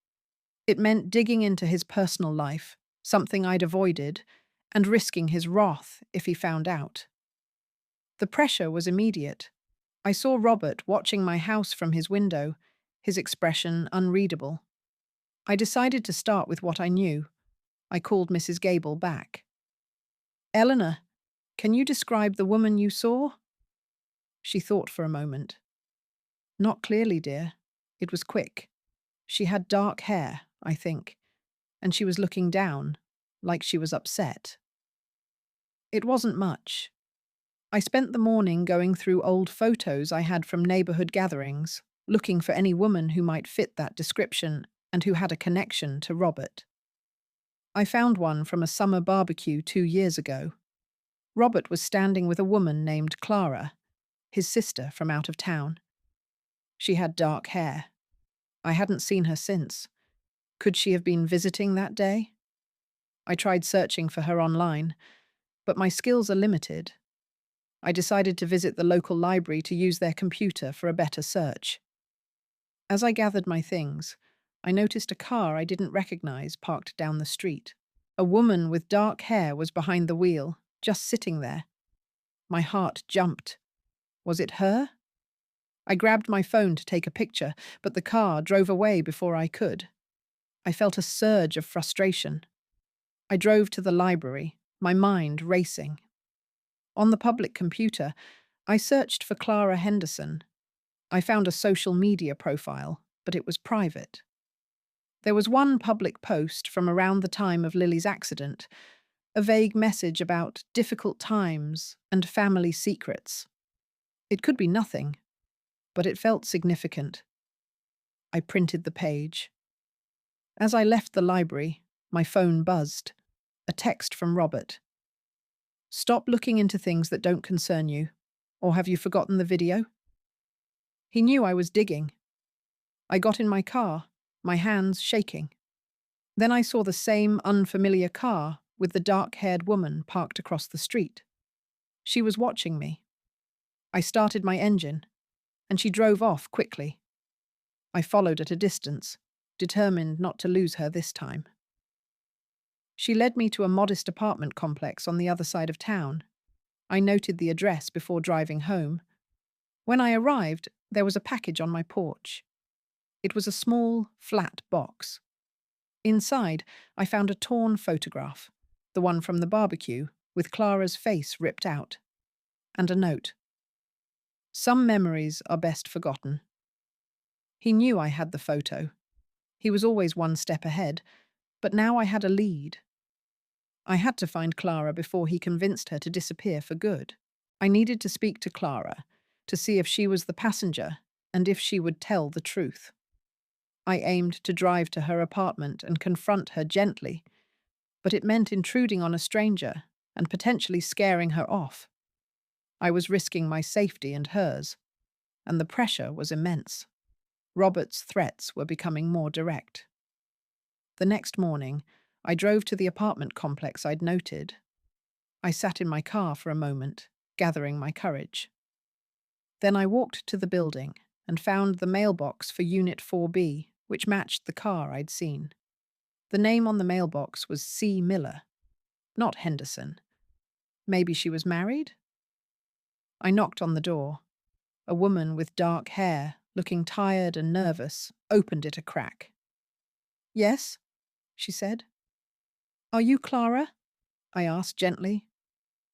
It meant digging into his personal life, something I'd avoided, and risking his wrath if he found out. The pressure was immediate. I saw Robert watching my house from his window, his expression unreadable. I decided to start with what I knew. I called Mrs. Gable back. "Eleanor, can you describe the woman you saw?" She thought for a moment. "Not clearly, dear. It was quick. She had dark hair, I think, and she was looking down, like she was upset." It wasn't much. I spent the morning going through old photos I had from neighborhood gatherings, looking for any woman who might fit that description and who had a connection to Robert. I found one from a summer barbecue 2 years ago. Robert was standing with a woman named Clara, his sister from out of town. She had dark hair. I hadn't seen her since. Could she have been visiting that day? I tried searching for her online, but my skills are limited. I decided to visit the local library to use their computer for a better search. As I gathered my things, I noticed a car I didn't recognize parked down the street. A woman with dark hair was behind the wheel, just sitting there. My heart jumped. Was it her? I grabbed my phone to take a picture, but the car drove away before I could. I felt a surge of frustration. I drove to the library, my mind racing. On the public computer, I searched for Clara Henderson. I found a social media profile, but it was private. There was one public post from around the time of Lily's accident, a vague message about difficult times and family secrets. It could be nothing, but it felt significant. I printed the page. As I left the library, my phone buzzed. A text from Robert. "Stop looking into things that don't concern you. Or have you forgotten the video?" He knew I was digging. I got in my car, my hands shaking. Then I saw the same unfamiliar car with the dark-haired woman parked across the street. She was watching me. I started my engine, and she drove off quickly. I followed at a distance, determined not to lose her this time. She led me to a modest apartment complex on the other side of town. I noted the address before driving home. When I arrived, there was a package on my porch. It was a small, flat box. Inside, I found a torn photograph, the one from the barbecue, with Clara's face ripped out, and a note. "Some memories are best forgotten." He knew I had the photo. He was always one step ahead, but now I had a lead. I had to find Clara before he convinced her to disappear for good. I needed to speak to Clara to see if she was the passenger and if she would tell the truth. I aimed to drive to her apartment and confront her gently, but it meant intruding on a stranger and potentially scaring her off. I was risking my safety and hers, and the pressure was immense. Robert's threats were becoming more direct. The next morning, I drove to the apartment complex I'd noted. I sat in my car for a moment, gathering my courage. Then I walked to the building and found the mailbox for Unit 4B, which matched the car I'd seen. The name on the mailbox was C. Miller, not Henderson. Maybe she was married? I knocked on the door. A woman with dark hair, looking tired and nervous, opened it a crack. "Yes," she said. "Are you Clara?" I asked gently.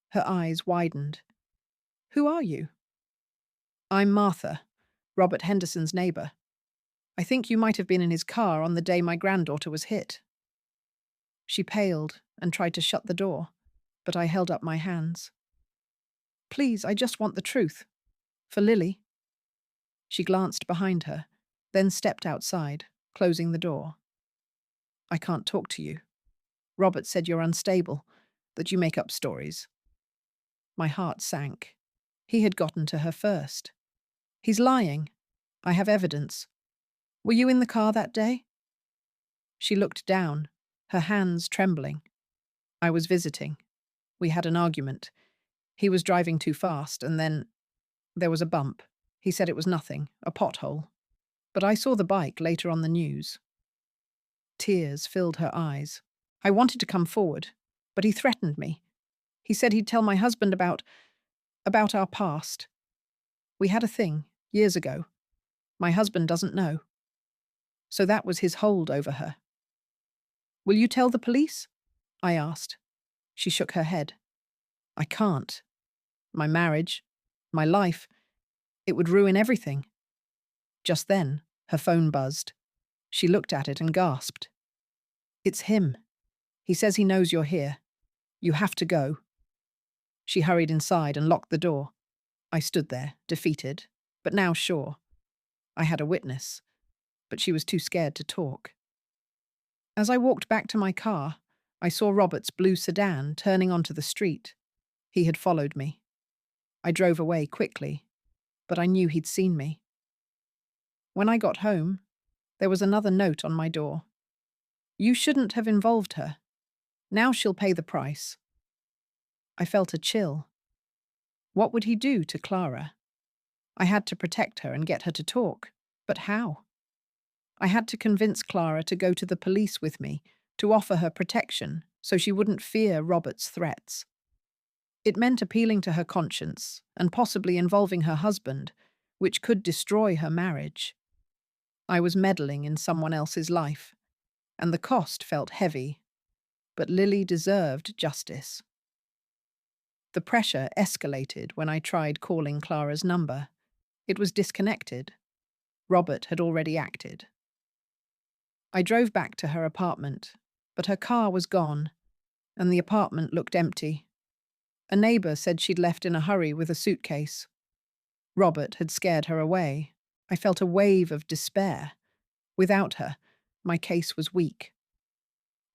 Her eyes widened. "Who are you?" "I'm Martha, Robert Henderson's neighbor. I think you might have been in his car on the day my granddaughter was hit." She paled and tried to shut the door, but I held up my hands. "Please, I just want the truth. For Lily." She glanced behind her, then stepped outside, closing the door. "I can't talk to you. Robert said you're unstable, that you make up stories." My heart sank. He had gotten to her first. "He's lying. I have evidence. Were you in the car that day?" She looked down, her hands trembling. "I was visiting. We had an argument. He was driving too fast, and then there was a bump. He said it was nothing, a pothole. But I saw the bike later on the news." Tears filled her eyes. I wanted to come forward, but he threatened me. He said he'd tell my husband about our past. We had a thing, years ago. My husband doesn't know. So that was his hold over her. "Will you tell the police?" I asked. She shook her head. "I can't. My marriage, my life, it would ruin everything." Just then, her phone buzzed. She looked at it and gasped. "It's him. He says he knows you're here. You have to go." She hurried inside and locked the door. I stood there, defeated, but now sure. I had a witness, but she was too scared to talk. As I walked back to my car, I saw Robert's blue sedan turning onto the street. He had followed me. I drove away quickly, but I knew he'd seen me. When I got home, there was another note on my door. "You shouldn't have involved her. Now she'll pay the price." I felt a chill. What would he do to Clara? I had to protect her and get her to talk, but how? I had to convince Clara to go to the police with me, to offer her protection so she wouldn't fear Robert's threats. It meant appealing to her conscience and possibly involving her husband, which could destroy her marriage. I was meddling in someone else's life, and the cost felt heavy, but Lily deserved justice. The pressure escalated when I tried calling Clara's number. It was disconnected. Robert had already acted. I drove back to her apartment, but her car was gone, and the apartment looked empty. A neighbor said she'd left in a hurry with a suitcase. Robert had scared her away. I felt a wave of despair. Without her, my case was weak.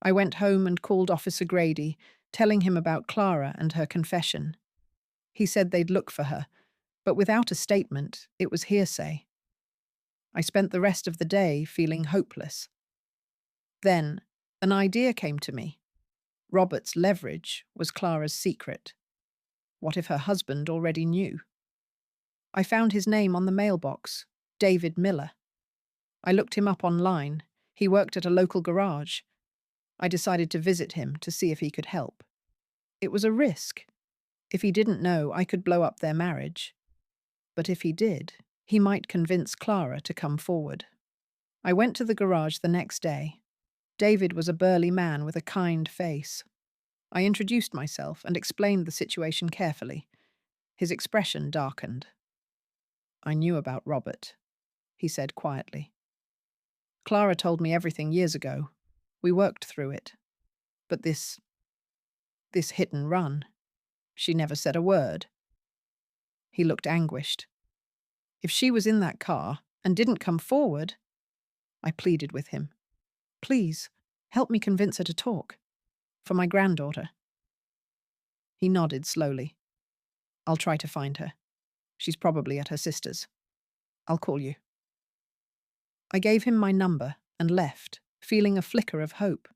I went home and called Officer Grady, telling him about Clara and her confession. He said they'd look for her, but without a statement, it was hearsay. I spent the rest of the day feeling hopeless. Then, an idea came to me. Robert's leverage was Clara's secret. What if her husband already knew? I found his name on the mailbox, David Miller. I looked him up online. He worked at a local garage. I decided to visit him to see if he could help. It was a risk. If he didn't know, I could blow up their marriage. But if he did, he might convince Clara to come forward. I went to the garage the next day. David was a burly man with a kind face. I introduced myself and explained the situation carefully. His expression darkened. "I knew about Robert," he said quietly. "Clara told me everything years ago. We worked through it. But this This hit and run. She never said a word. He looked anguished. If she was in that car and didn't come forward, I pleaded with him. Please, help me convince her to talk. For my granddaughter. He nodded slowly. I'll try to find her. She's probably at her sister's. I'll call you. I gave him my number and left, feeling a flicker of hope.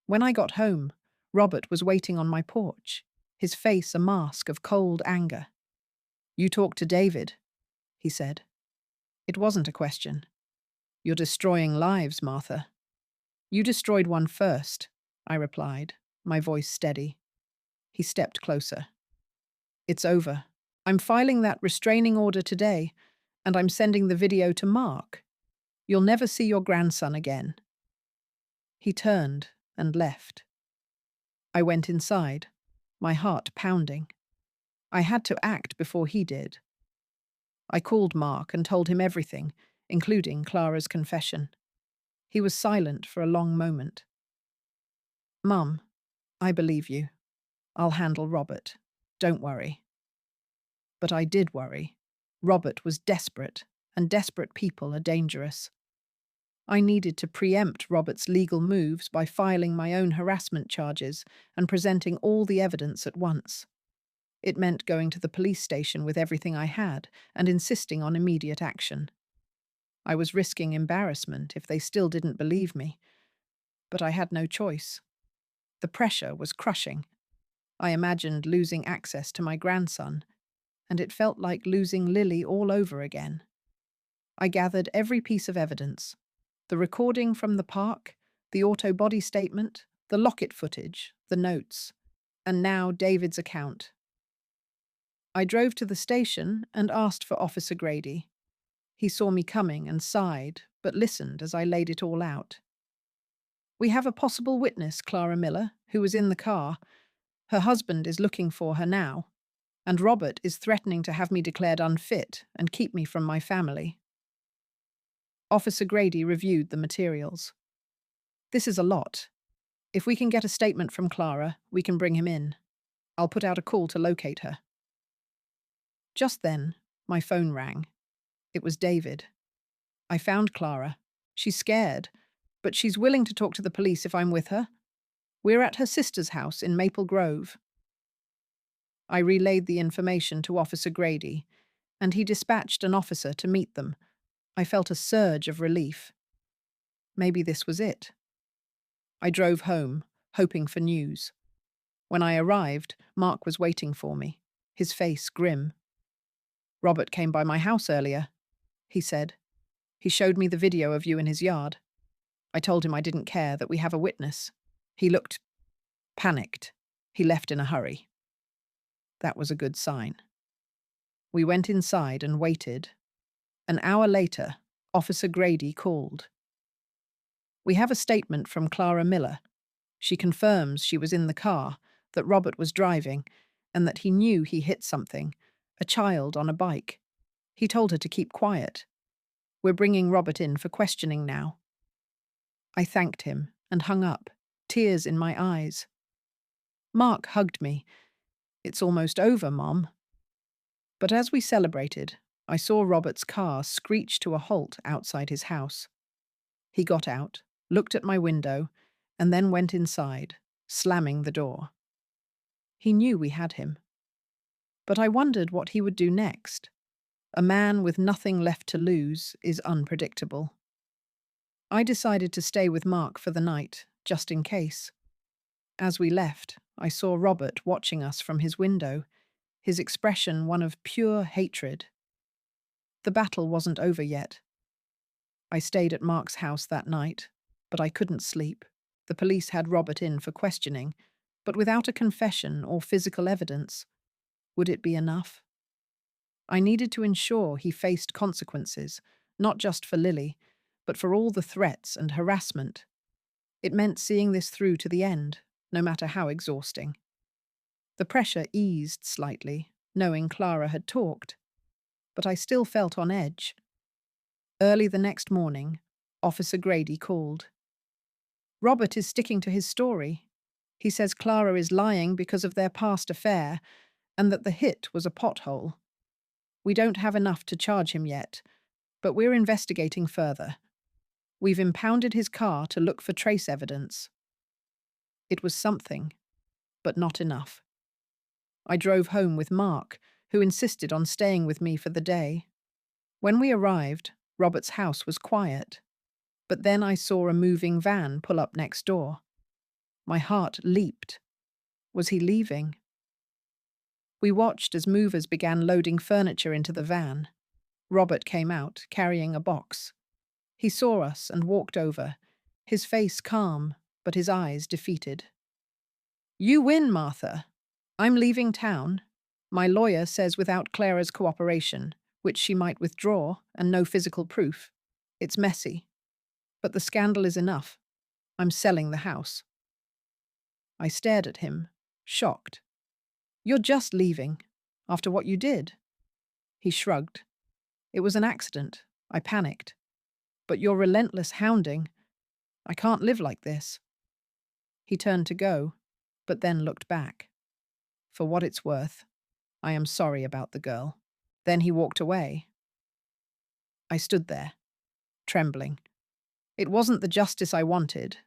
When I got home, Robert was waiting on my porch, his face a mask of cold anger. You talked to David, he said. It wasn't a question. You're destroying lives, Martha. You destroyed one first, I replied, my voice steady. He stepped closer. It's over. I'm filing that restraining order today, and I'm sending the video to Mark. You'll never see your grandson again. He turned and left. I went inside, my heart pounding. I had to act before he did. I called Mark and told him everything, including Clara's confession. He was silent for a long moment. Mum, I believe you. I'll handle Robert. Don't worry. But I did worry. Robert was desperate, and desperate people are dangerous. I needed to preempt Robert's legal moves by filing my own harassment charges and presenting all the evidence at once. It meant going to the police station with everything I had and insisting on immediate action. I was risking embarrassment if they still didn't believe me, but I had no choice. The pressure was crushing. I imagined losing access to my grandson, and it felt like losing Lily all over again. I gathered every piece of evidence. The recording from the park, the auto body statement, the locket footage, the notes, and now David's account. I drove to the station and asked for Officer Grady. He saw me coming and sighed, but listened as I laid it all out. We have a possible witness, Clara Miller, who was in the car. Her husband is looking for her now, and Robert is threatening to have me declared unfit and keep me from my family. Officer Grady reviewed the materials. This is a lot. If we can get a statement from Clara, we can bring him in. I'll put out a call to locate her. Just then, my phone rang. It was David. I found Clara. She's scared, but she's willing to talk to the police if I'm with her. We're at her sister's house in Maple Grove. I relayed the information to Officer Grady, and he dispatched an officer to meet them. I felt a surge of relief. Maybe this was it. I drove home, hoping for news. When I arrived, Mark was waiting for me, his face grim. Robert came by my house earlier, he said. He showed me the video of you in his yard. I told him I didn't care, that we have a witness. He looked panicked. He left in a hurry. That was a good sign. We went inside and waited. An hour later, Officer Grady called. We have a statement from Clara Miller. She confirms she was in the car, that Robert was driving, and that he knew he hit something, a child on a bike. He told her to keep quiet. We're bringing Robert in for questioning now. I thanked him and hung up, tears in my eyes. Mark hugged me. It's almost over, Mom. But as we celebrated, I saw Robert's car screech to a halt outside his house. He got out, looked at my window, and then went inside, slamming the door. He knew we had him. But I wondered what he would do next. A man with nothing left to lose is unpredictable. I decided to stay with Mark for the night, just in case. As we left, I saw Robert watching us from his window, his expression one of pure hatred. The battle wasn't over yet. I stayed at Mark's house that night, but I couldn't sleep. The police had Robert in for questioning, but without a confession or physical evidence. Would it be enough? I needed to ensure he faced consequences, not just for Lily, but for all the threats and harassment. It meant seeing this through to the end, no matter how exhausting. The pressure eased slightly, knowing Clara had talked, but I still felt on edge. Early the next morning, Officer Grady called. Robert is sticking to his story. He says Clara is lying because of their past affair and that the hit was a pothole. We don't have enough to charge him yet, but we're investigating further. We've impounded his car to look for trace evidence. It was something, but not enough. I drove home with Mark, who insisted on staying with me for the day. When we arrived, Robert's house was quiet, but then I saw a moving van pull up next door. My heart leaped. Was he leaving? We watched as movers began loading furniture into the van. Robert came out, carrying a box. He saw us and walked over, his face calm, but his eyes defeated. "You win, Martha. I'm leaving town. My lawyer says without Clara's cooperation, which she might withdraw, and no physical proof. It's messy. But the scandal is enough. I'm selling the house." I stared at him, shocked. "You're just leaving, after what you did." He shrugged. "It was an accident. I panicked. But your relentless hounding, I can't live like this." He turned to go, but then looked back. "For what it's worth, I am sorry about the girl." Then he walked away. I stood there, trembling. It wasn't the justice I wanted,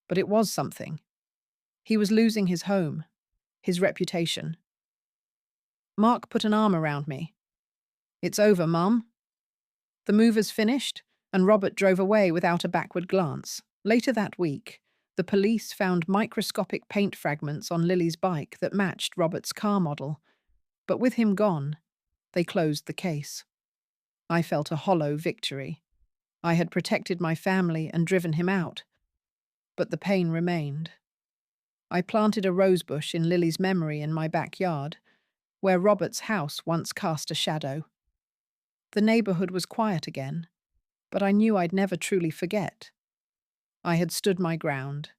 but it was something. He was losing his home, his reputation. Mark put an arm around me. "It's over, Mum." The movers finished, and Robert drove away without a backward glance. Later that week, the police found microscopic paint fragments on Lily's bike that matched Robert's car model. But with him gone, they closed the case. I felt a hollow victory. I had protected my family and driven him out. But the pain remained. I planted a rosebush in Lily's memory in my backyard, where Robert's house once cast a shadow. The neighborhood was quiet again, but I knew I'd never truly forget. I had stood my ground,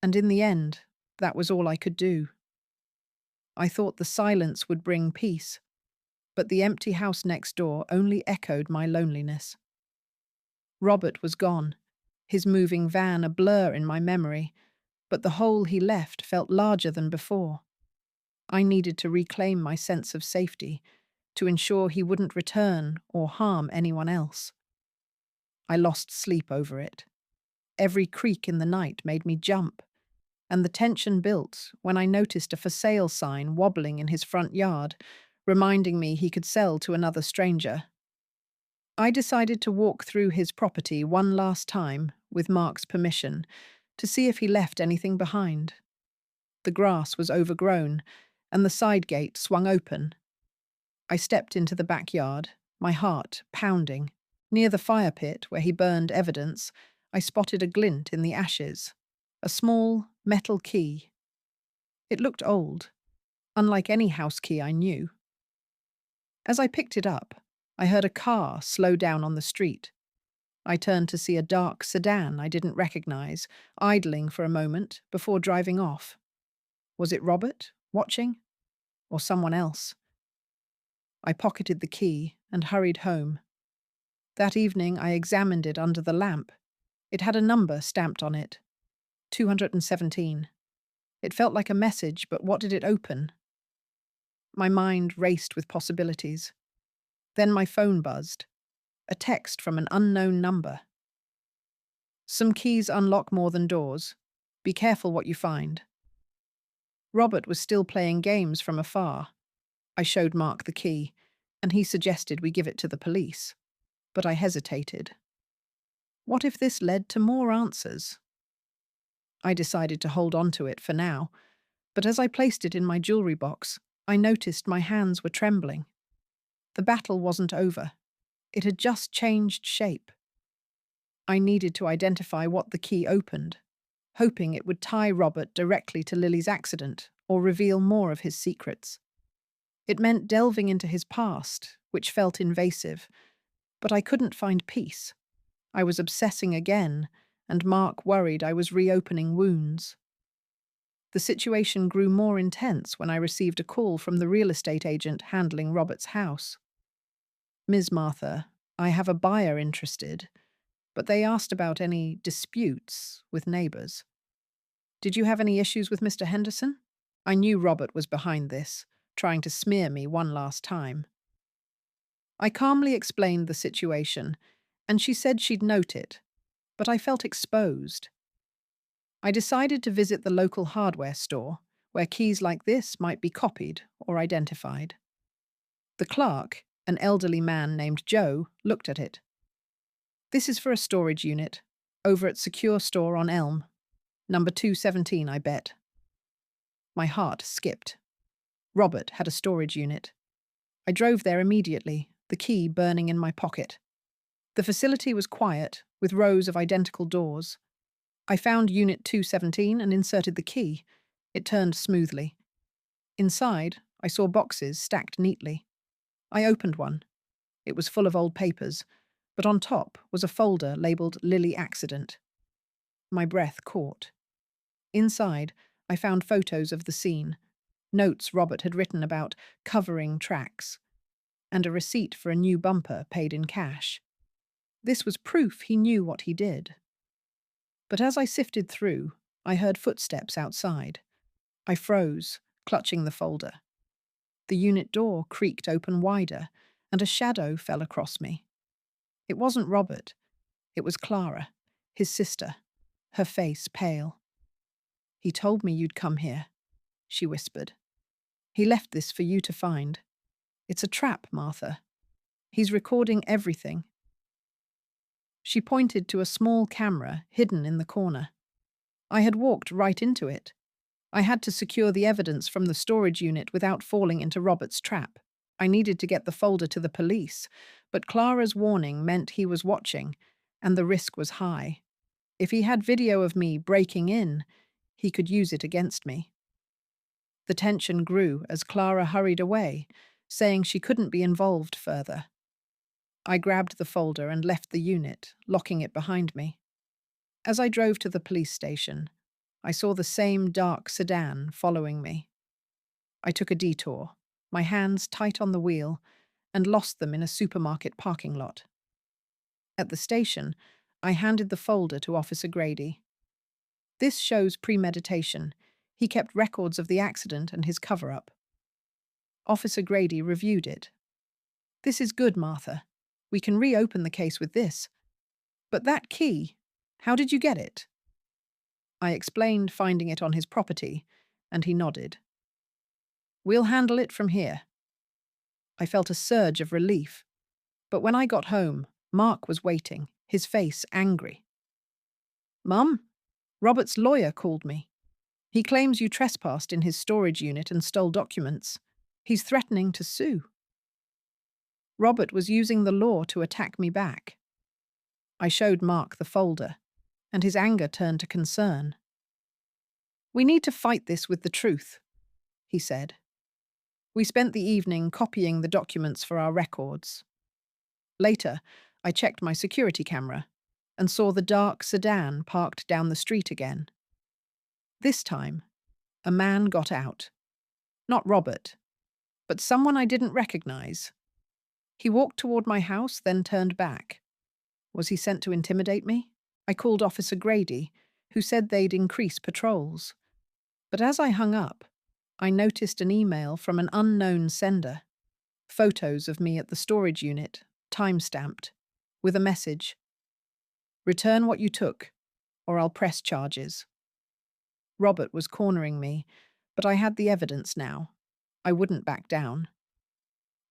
and in the end, that was all I could do. I thought the silence would bring peace, but the empty house next door only echoed my loneliness. Robert was gone, his moving van a blur in my memory, but the hole he left felt larger than before. I needed to reclaim my sense of safety, to ensure he wouldn't return or harm anyone else. I lost sleep over it. Every creak in the night made me jump, and the tension built when I noticed a for sale sign wobbling in his front yard, reminding me he could sell to another stranger. I decided to walk through his property one last time, with Mark's permission, to see if he left anything behind. The grass was overgrown, and the side gate swung open. I stepped into the backyard, my heart pounding. Near the fire pit where he burned evidence, I spotted a glint in the ashes, a small metal key. It looked old, unlike any house key I knew. As I picked it up, I heard a car slow down on the street. I turned to see a dark sedan I didn't recognize, idling for a moment before driving off. Was it Robert, watching? Or someone else? I pocketed the key and hurried home. That evening I examined it under the lamp. It had a number stamped on it. 217. It felt like a message, but what did it open? My mind raced with possibilities. Then my phone buzzed. A text from an unknown number. "Some keys unlock more than doors. Be careful what you find." Robert was still playing games from afar. I showed Mark the key, and he suggested we give it to the police. But I hesitated. What if this led to more answers? I decided to hold on to it for now, but as I placed it in my jewelry box, I noticed my hands were trembling. The battle wasn't over. It had just changed shape. I needed to identify what the key opened, hoping it would tie Robert directly to Lily's accident or reveal more of his secrets. It meant delving into his past, which felt invasive, but I couldn't find peace. I was obsessing again, and Mark worried I was reopening wounds. The situation grew more intense when I received a call from the real estate agent handling Robert's house. "Ms. Martha, I have a buyer interested, but they asked about any disputes with neighbors." Did you have any issues with Mr. Henderson? I knew Robert was behind this, trying to smear me one last time. I calmly explained the situation, and she said she'd note it, but I felt exposed. I decided to visit the local hardware store, where keys like this might be copied or identified. The clerk, an elderly man named Joe, looked at it. This is for a storage unit, over at Secure Store on Elm. Number 217, I bet. My heart skipped. Robert had a storage unit. I drove there immediately, the key burning in my pocket. The facility was quiet, with rows of identical doors. I found Unit 217 and inserted the key. It turned smoothly. Inside, I saw boxes stacked neatly. I opened one. It was full of old papers, but on top was a folder labeled Lily Accident. My breath caught. Inside, I found photos of the scene, notes Robert had written about covering tracks, and a receipt for a new bumper paid in cash. This was proof he knew what he did. But as I sifted through, I heard footsteps outside. I froze, clutching the folder. The unit door creaked open wider, and a shadow fell across me. It wasn't Robert. It was Clara, his sister, her face pale. "He told me you'd come here," she whispered. "He left this for you to find. It's a trap, Martha. He's recording everything." She pointed to a small camera hidden in the corner. I had walked right into it. I had to secure the evidence from the storage unit without falling into Robert's trap. I needed to get the folder to the police, but Clara's warning meant he was watching, and the risk was high. If he had video of me breaking in, he could use it against me. The tension grew as Clara hurried away, saying she couldn't be involved further. I grabbed the folder and left the unit, locking it behind me. As I drove to the police station, I saw the same dark sedan following me. I took a detour, my hands tight on the wheel, and lost them in a supermarket parking lot. At the station, I handed the folder to Officer Grady. "This shows premeditation. He kept records of the accident and his cover-up." Officer Grady reviewed it. "This is good, Martha. We can reopen the case with this. But that key, how did you get it?" I explained finding it on his property, and he nodded. "We'll handle it from here." I felt a surge of relief. But when I got home, Mark was waiting, his face angry. "Mum, Robert's lawyer called me. He claims you trespassed in his storage unit and stole documents. He's threatening to sue." Robert was using the law to attack me back. I showed Mark the folder, and his anger turned to concern. "We need to fight this with the truth," he said. We spent the evening copying the documents for our records. Later, I checked my security camera and saw the dark sedan parked down the street again. This time, a man got out. Not Robert, but someone I didn't recognize. He walked toward my house, then turned back. Was he sent to intimidate me? I called Officer Grady, who said they'd increase patrols. But as I hung up, I noticed an email from an unknown sender. Photos of me at the storage unit, time-stamped, with a message: "Return what you took, or I'll press charges." Robert was cornering me, but I had the evidence now. I wouldn't back down.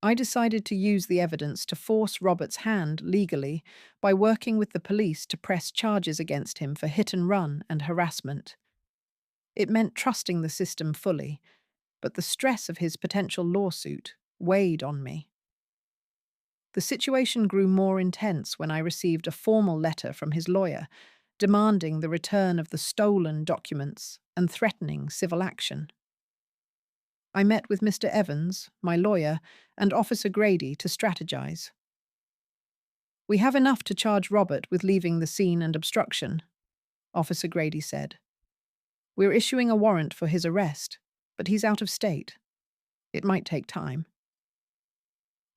I decided to use the evidence to force Robert's hand legally by working with the police to press charges against him for hit and run and harassment. It meant trusting the system fully, but the stress of his potential lawsuit weighed on me. The situation grew more intense when I received a formal letter from his lawyer demanding the return of the stolen documents and threatening civil action. I met with Mr. Evans, my lawyer, and Officer Grady to strategize. "We have enough to charge Robert with leaving the scene and obstruction," Officer Grady said. "We're issuing a warrant for his arrest, but he's out of state. It might take time."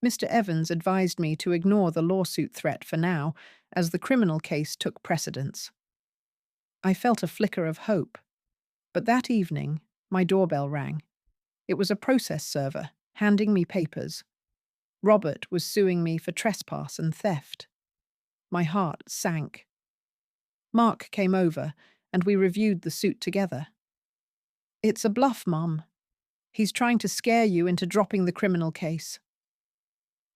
Mr. Evans advised me to ignore the lawsuit threat for now, as the criminal case took precedence. I felt a flicker of hope. But that evening, my doorbell rang. It was a process server, handing me papers. Robert was suing me for trespass and theft. My heart sank. Mark came over, and we reviewed the suit together. It's a bluff, Mum. He's trying to scare you into dropping the criminal case.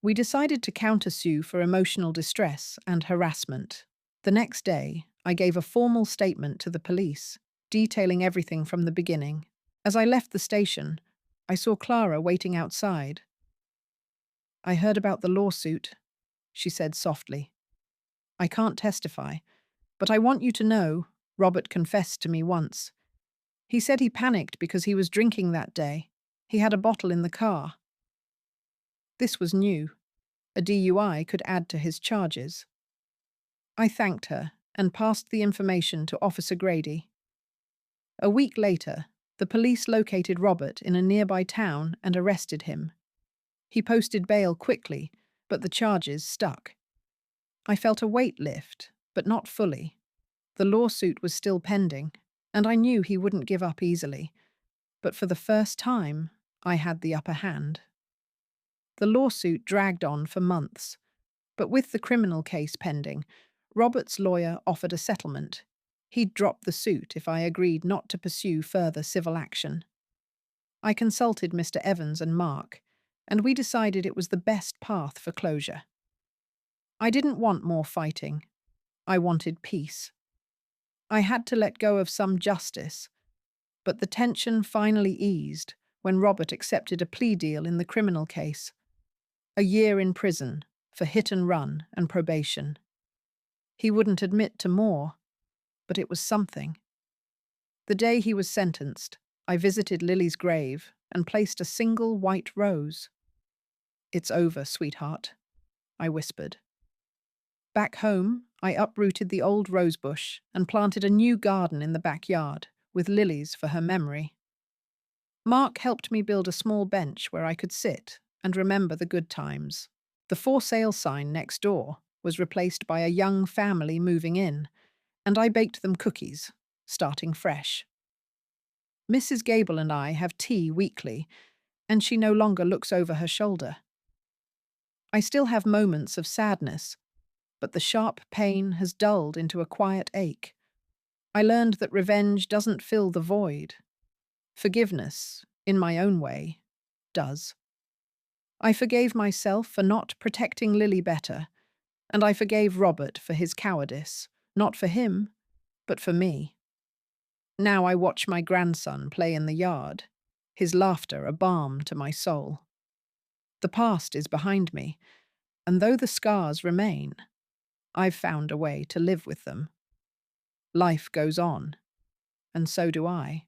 We decided to countersue for emotional distress and harassment. The next day, I gave a formal statement to the police, detailing everything from the beginning. As I left the station, I saw Clara waiting outside. I heard about the lawsuit, she said softly. I can't testify, but I want you to know, Robert confessed to me once. He said he panicked because he was drinking that day. He had a bottle in the car. This was new. A DUI could add to his charges. I thanked her and passed the information to Officer Grady. A week later, the police located Robert in a nearby town and arrested him. He posted bail quickly, but the charges stuck. I felt a weight lift, but not fully. The lawsuit was still pending, and I knew he wouldn't give up easily. But for the first time, I had the upper hand. The lawsuit dragged on for months, but with the criminal case pending, Robert's lawyer offered a settlement. He'd drop the suit if I agreed not to pursue further civil action. I consulted Mr. Evans and Mark, and we decided it was the best path for closure. I didn't want more fighting. I wanted peace. I had to let go of some justice, but the tension finally eased when Robert accepted a plea deal in the criminal case. A year in prison for hit and run and probation. He wouldn't admit to more, but it was something. The day he was sentenced, I visited Lily's grave and placed a single white rose. It's over, sweetheart, I whispered. Back home, I uprooted the old rosebush and planted a new garden in the backyard, with lilies for her memory. Mark helped me build a small bench where I could sit and remember the good times. The for sale sign next door was replaced by a young family moving in, and I baked them cookies, starting fresh. Mrs. Gable and I have tea weekly, and she no longer looks over her shoulder. I still have moments of sadness, but the sharp pain has dulled into a quiet ache. I learned that revenge doesn't fill the void. Forgiveness, in my own way, does. I forgave myself for not protecting Lily better, and I forgave Robert for his cowardice, not for him, but for me. Now I watch my grandson play in the yard, his laughter a balm to my soul. The past is behind me, and though the scars remain, I've found a way to live with them. Life goes on, and so do I.